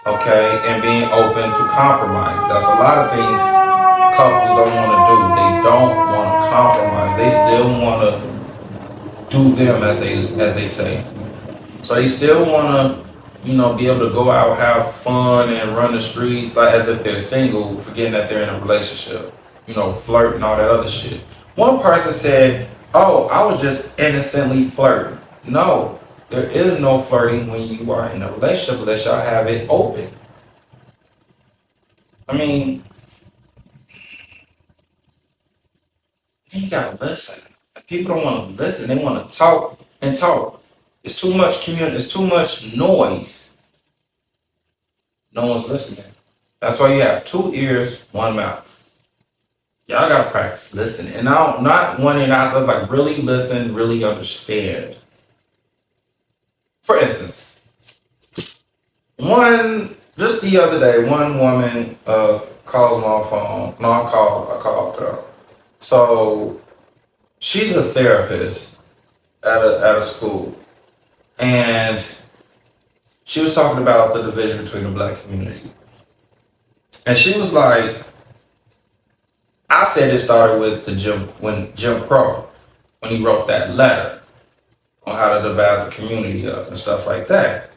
okay? And being open to compromise. That's a lot of things couples don't want to do. They don't want to compromise. They still want to do them, as they say. So they still want to be able to go out, have fun, and run the streets like as if they're single, forgetting that they're in a relationship. Flirt and all that other shit. One person said, "Oh, I was just innocently flirting." No, there is no flirting when you are in a relationship unless y'all have it open. I mean, you gotta listen. People don't want to listen. They want to talk and talk. It's too much community. It's too much noise. No one's listening. That's why you have 2 ears, 1 mouth. Y'all gotta practice listening. And not wanting to like really listen, really understand. For instance, just the other day, one woman calls my phone. No, I called her. So she's a therapist at a school, and she was talking about the division between the black community, and she was like, I said it started with Jim Crow, when he wrote that letter on how to divide the community up and stuff like that.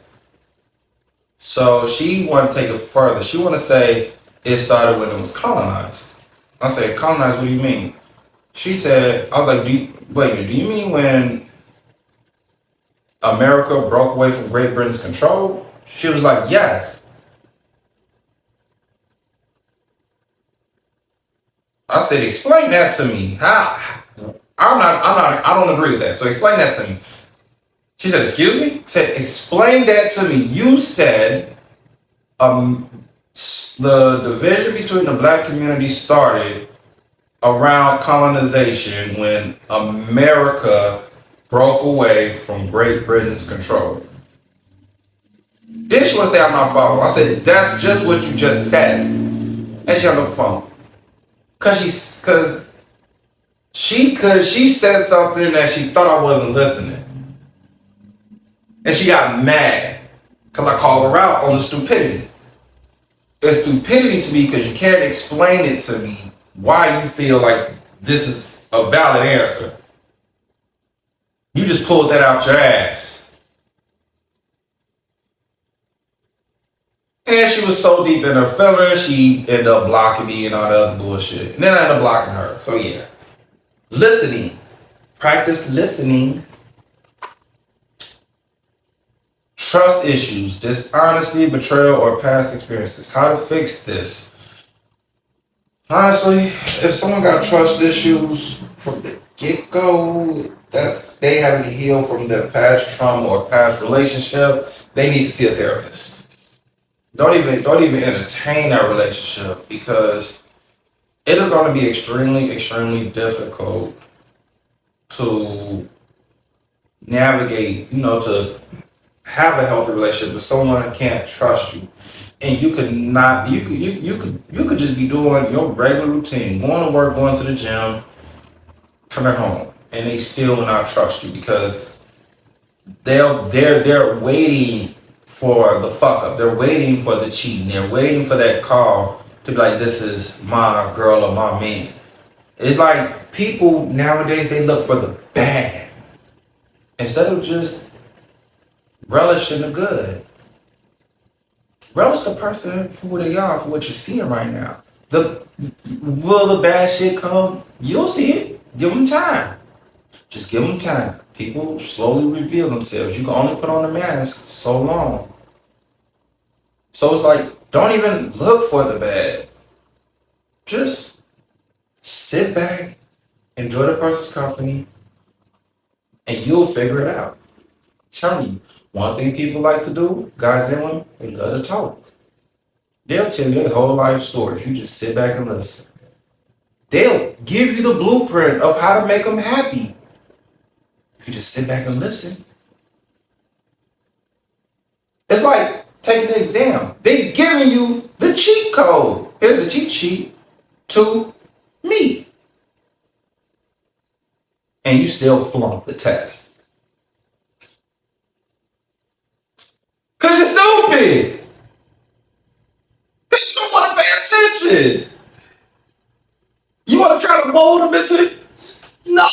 So she wanted to take it further. She want to say it started when it was colonized. I said, colonized, what do you mean? She said, I was like, do you mean when America broke away from Great Britain's control? She was like, yes. I said, explain that to me. How? I don't agree with that. So explain that to me. She said, excuse me? I said, explain that to me. You said the division between the black community started around colonization when America broke away from Great Britain's control. Then she want to say I'm not following. I said, that's just what you just said. And she hung up the phone. Cause she said something that she thought I wasn't listening. And she got mad because I called her out on the stupidity. It's stupidity to me because you can't explain it to me why you feel like this is a valid answer. You just pulled that out your ass. And she was so deep in her feelings, she ended up blocking me and all the other bullshit. And then I ended up blocking her. So yeah. Listening. Practice listening. Trust issues, dishonesty, betrayal, or past experiences. How to fix this? Honestly, if someone got trust issues from the get-go, they having to heal from their past trauma or past relationship, they need to see a therapist. Don't even entertain that relationship, because it is going to be extremely, extremely difficult to navigate, to have a healthy relationship with someone that can't trust you. And you could just be doing your regular routine, going to work, going to the gym, coming home, and they still will not trust you because they're waiting for the fuck up. They're waiting for the cheating. They're waiting for that call to be like, this is my girl or my man. It's like people nowadays, they look for the bad instead of just relishing the good. Relish the person for who they are, for what you're seeing right now. Will the bad shit come? You'll see it. Give them time. Just give them time. People slowly reveal themselves. You can only put on the mask so long. So it's like, don't even look for the bad. Just sit back, enjoy the person's company, and you'll figure it out. I'm telling you, one thing people like to do, guys and women, they love to talk. They'll tell you their whole life story if you just sit back and listen. They'll give you the blueprint of how to make them happy. If you just sit back and listen. It's like taking the exam. They're giving you the cheat code. Here's a cheat sheet to me. And you still flunk the test. Because you're stupid. Because you don't want to pay attention. You want to try to mold them into... No.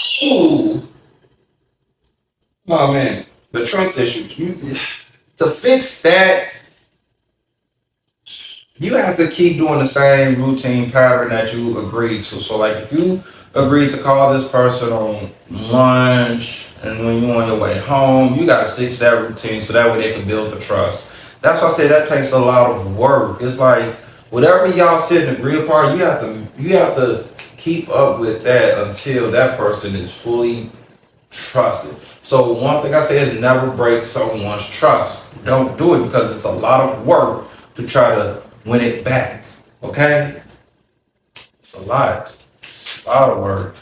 Oh, man. The trust issues. To fix that, you have to keep doing the same routine pattern that you agreed to. So like if you agreed to call this person on lunch and when you're on your way home, you got to stick to that routine so that way they can build the trust. That's why I say that takes a lot of work. It's like whatever y'all sit and agree upon, you have to keep up with that until that person is fully trusted. So one thing I say is never break someone's trust. Don't do it because it's a lot of work to try to win it back. Okay? It's a lot. It's a lot of work.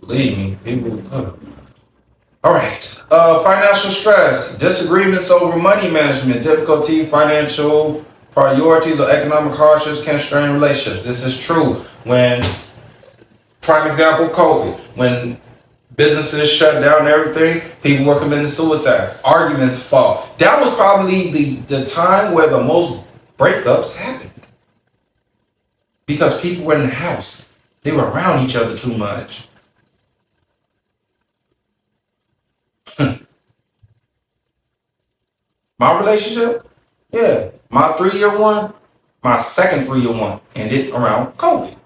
Believe me, people. All right. Financial stress, disagreements over money management, difficulty, financial priorities, or economic hardships can strain relationships. This is true. When, prime example, COVID. When businesses shut down and everything, people were committing suicides, arguments fall. That was probably the time where the most breakups happened. Because people were in the house. They were around each other too much. My relationship, yeah, my 3-year one, my second 3-year one ended around COVID.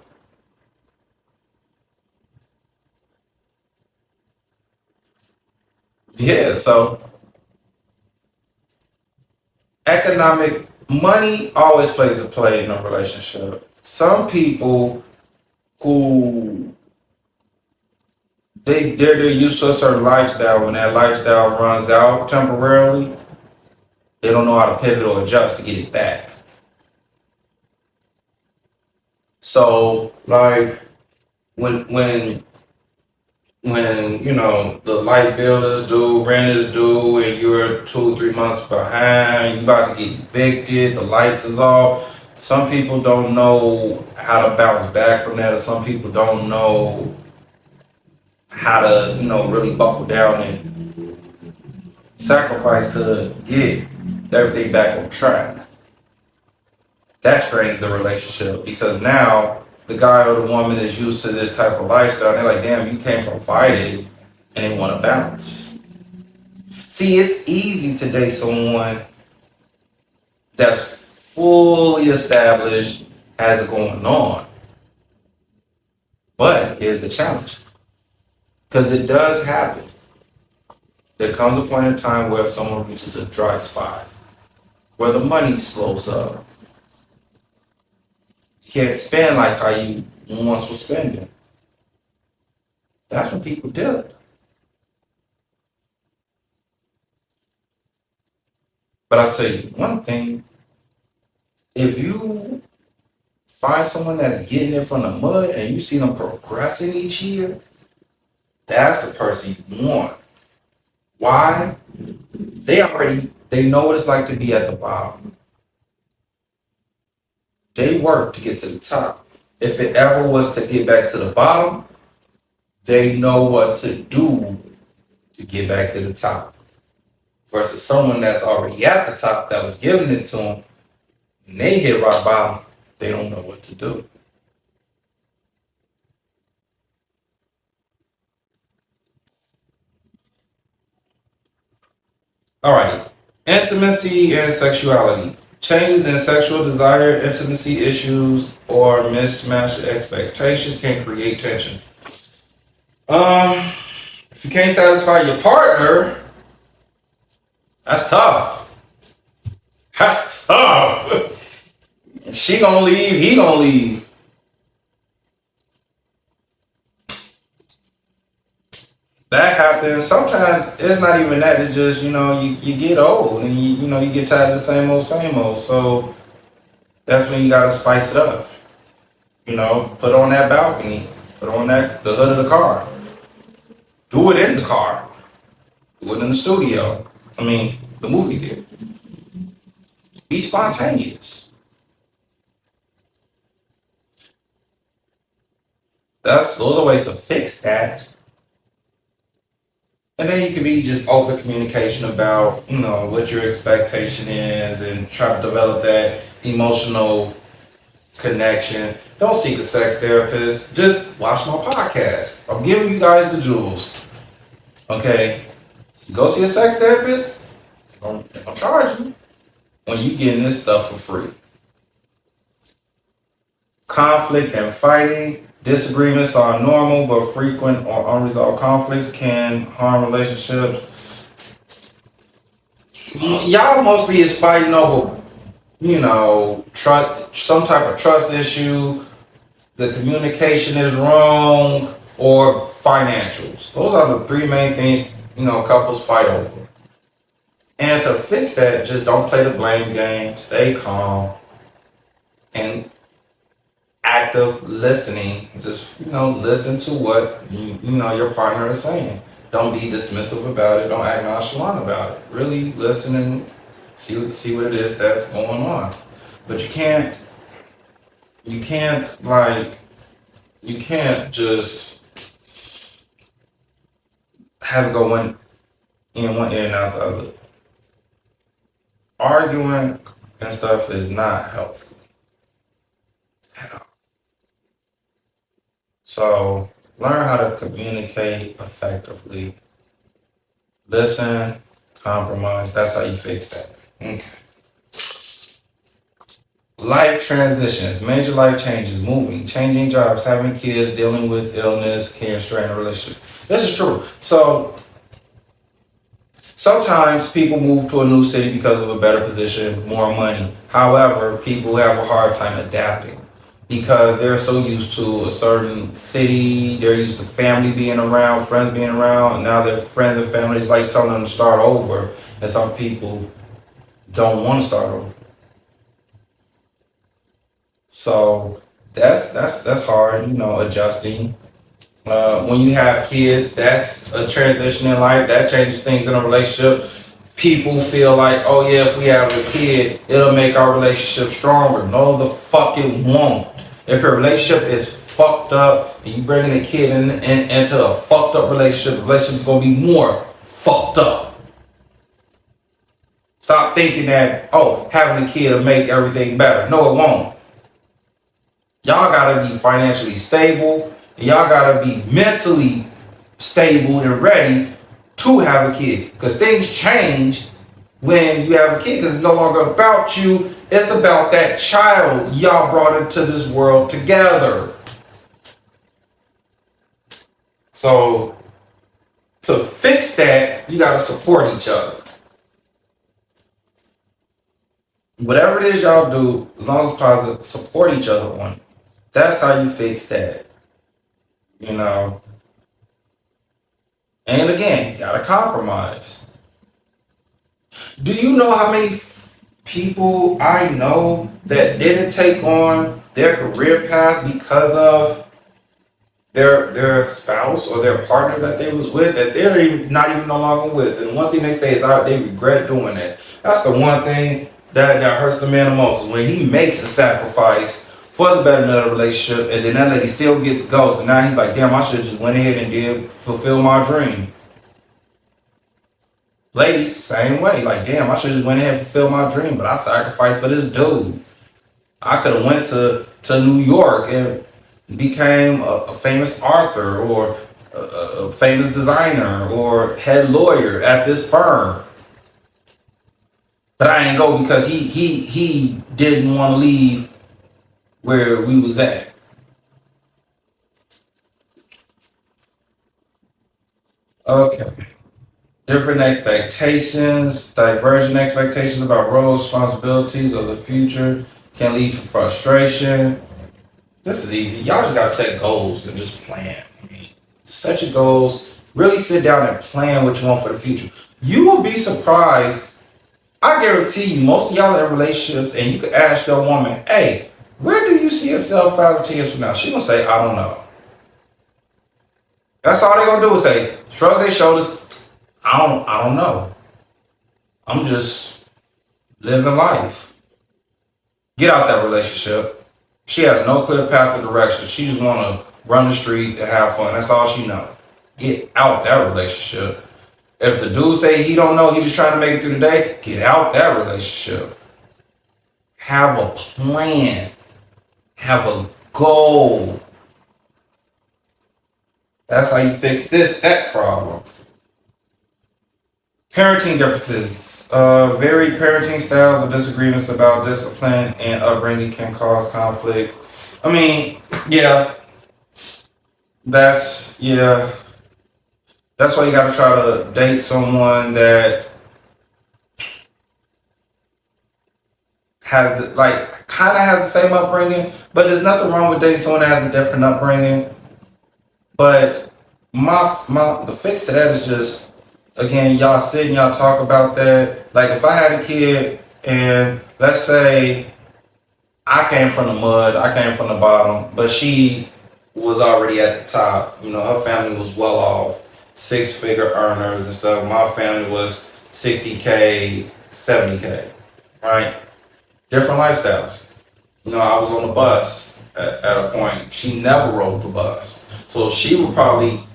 Yeah, so economic money always plays a play in a relationship. Some people who they're used to a certain lifestyle. When that lifestyle runs out temporarily, they don't know how to pivot or adjust to get it back. So like when you know the light bill is due, rent is due, and you're 2 or 3 months behind, you about to get evicted, the lights is off. Some people don't know how to bounce back from that, or some people don't know how to, really buckle down and sacrifice to get everything back on track. That strains the relationship because now the guy or the woman is used to this type of lifestyle. They're like, damn, you can't provide it, and they want to bounce. See, it's easy to date someone that's fully established, has it going on. But here's the challenge. Because it does happen. There comes a point in time where someone reaches a dry spot, where the money slows up. You can't spend like how you once were spending. That's when people dip. But I'll tell you one thing. If you find someone that's getting it from the mud and you see them progressing each year, that's the person you want. Why? They know what it's like to be at the bottom. They work to get to the top. If it ever was to get back to the bottom, they know what to do to get back to the top. Versus someone that's already at the top that was giving it to them, when they hit rock bottom, they don't know what to do. Alrighty. Intimacy and sexuality. Changes in sexual desire, intimacy issues, or mismatched expectations can create tension. If you can't satisfy your partner, that's tough. That's tough. She gonna leave, he gonna leave. That happens. Sometimes it's not even that. It's just, you get old and you get tired of the same old. So that's when you gotta spice it up. Put on that balcony, put on the hood of the car. Do it in the car. Do it in the studio. The movie theater. Be spontaneous. Those are ways to fix that. And then you can be just open communication about, what your expectation is and try to develop that emotional connection. Don't seek a sex therapist. Just watch my podcast. I'm giving you guys the jewels. Okay? You go see a sex therapist, They're gonna charge you when you getting this stuff for free. Conflict and fighting. Disagreements are normal, but frequent or unresolved conflicts can harm relationships. Y'all mostly is fighting over, trust, some type of trust issue. The communication is wrong, or financials. Those are the three main things, couples fight over. And to fix that, just don't play the blame game, stay calm, and active listening. Just, listen to what, your partner is saying. Don't be dismissive about it. Don't act nonchalant about it. Really listen and see what it is that's going on. But you can't just have it go one ear and out the other. Arguing and stuff is not healthy. So learn how to communicate effectively. Listen, compromise. That's how you fix that. Okay. Life transitions, major life changes, moving, changing jobs, having kids, dealing with illness, can strain a relationship. This is true. So sometimes people move to a new city because of a better position, more money. However, people have a hard time adapting because they're so used to a certain city. They're used to family being around, friends being around, and now their friends and family is like telling them to start over. And some people don't want to start over. So that's hard, adjusting. When you have kids, that's a transition in life. That changes things in a relationship. People feel like, oh yeah, if we have a kid, it'll make our relationship stronger. No, the fuck it won't. If your relationship is fucked up and you bringing a kid into a fucked up relationship, the relationship's gonna be more fucked up. Stop thinking that, having a kid will make everything better. No, it won't. Y'all gotta be financially stable. And y'all gotta be mentally stable and ready to have a kid. Because things change when you have a kid. Because it's no longer about you. It's about that child y'all brought into this world together. So to fix that, you gotta support each other. Whatever it is y'all do, as long as it's positive, support each other on it. That's how you fix that. And again, you gotta compromise. Do you know how many people I know that didn't take on their career path because of their spouse or their partner that they was with, that they're not even no longer with? And one thing they say is they regret doing that. That's the one thing that hurts the man the most, is when he makes a sacrifice for the betterment of the relationship, and then that lady still gets ghosted. And now he's like, damn, I should have just went ahead and did fulfill my dream. Ladies, same way. Like, damn, I should have just went ahead and fulfilled my dream, but I sacrificed for this dude. I could have went to New York and became a famous author or a famous designer or head lawyer at this firm. But I didn't go because he didn't want to leave where we was at. Okay. Different expectations, divergent expectations about roles, responsibilities of the future can lead to frustration. This is easy. Y'all just gotta set goals and just plan. Set your goals, really sit down and plan what you want for the future. You will be surprised. I guarantee you, most of y'all in relationships, and you could ask your woman, hey, where do you see yourself 5 or 10 years from now? She gonna say, I don't know. That's all they gonna do is say, shrug their shoulders. I don't know. I'm just living life. Get out that relationship. She has no clear path to direction. She just wanna run the streets and have fun. That's all she know. Get out that relationship. If the dude say he don't know, he's just trying to make it through the day, get out that relationship. Have a plan. Have a goal. That's how you fix that problem. Parenting differences. Varied parenting styles or disagreements about discipline and upbringing can cause conflict. I mean, yeah. That's why you gotta try to date someone that has kind of has the same upbringing, but there's nothing wrong with dating someone that has a different upbringing. But the fix to that is just, again, y'all sit and y'all talk about that. Like if I had a kid and let's say I came from the mud, I came from the bottom, but she was already at the top. You know, her family was well off, 6-figure earners and stuff. My family was 60K, 70K, right? Different lifestyles. You know, I was on the bus at a point. She never rode the bus. So she would probably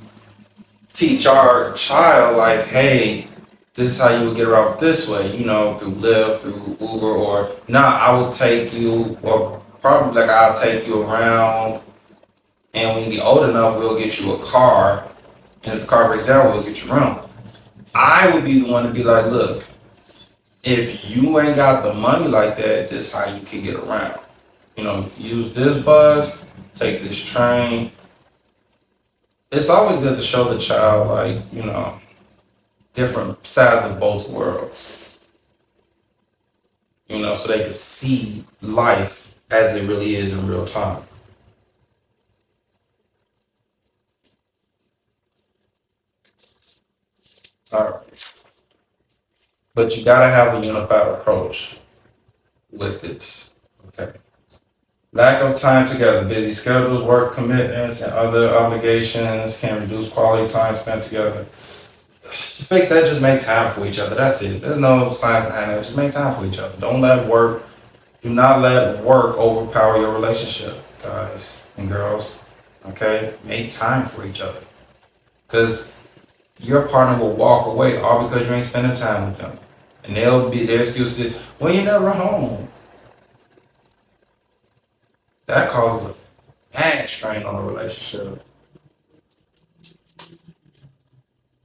teach our child, like, hey, this is how you would get around this way, you know, through Lyft, through Uber, or I will take you, or probably like I'll take you around, and when you get old enough, we'll get you a car, and if the car breaks down, we'll get you around. I would be the one to be like, look, if you ain't got the money like that, this is how you can get around. You know, use this bus, take this train. It's always good to show the child, like, you know, different sides of both worlds. You know, so they can see life as it really is in real time. All right. But you gotta have a unified approach with this, okay? Lack of time together, busy schedules, work commitments, and other obligations can reduce quality time spent together. To fix that, just make time for each other. That's it. There's no science behind it. Just make time for each other. Do not let work overpower your relationship, guys and girls. Okay? Make time for each other. Because your partner will walk away all because you ain't spending time with them. And their excuse is, well, you're never home. That causes a bad strain on the relationship.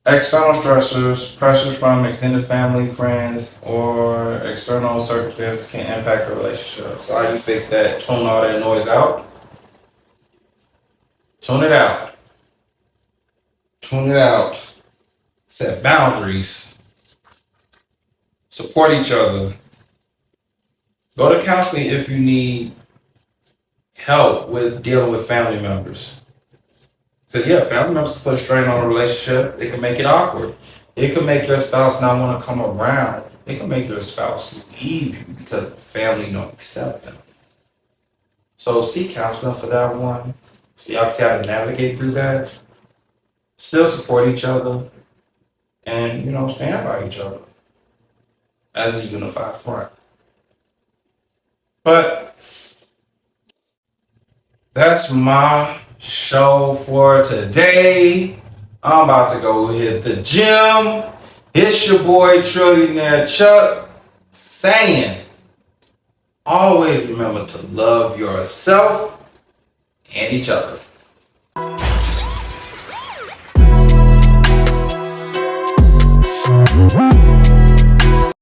External stressors, pressures from extended family, friends, or external circumstances can impact the relationship. So how do you fix that? Tune all that noise out. Tune it out. Tune it out. Set boundaries. Support each other. Go to counseling if you need help with dealing with family members. Because, yeah, family members can put a strain on a relationship. It can make it awkward. It can make your spouse not want to come around. It can make your spouse leave you because the family don't accept them. So seek counseling for that one. So y'all can see how to navigate through that. Still support each other. And, you know, stand by each other as a unified front. But that's my show for today. I'm about to go hit the gym. It's your boy Trillionaire Chuck saying, always remember to love yourself and each other.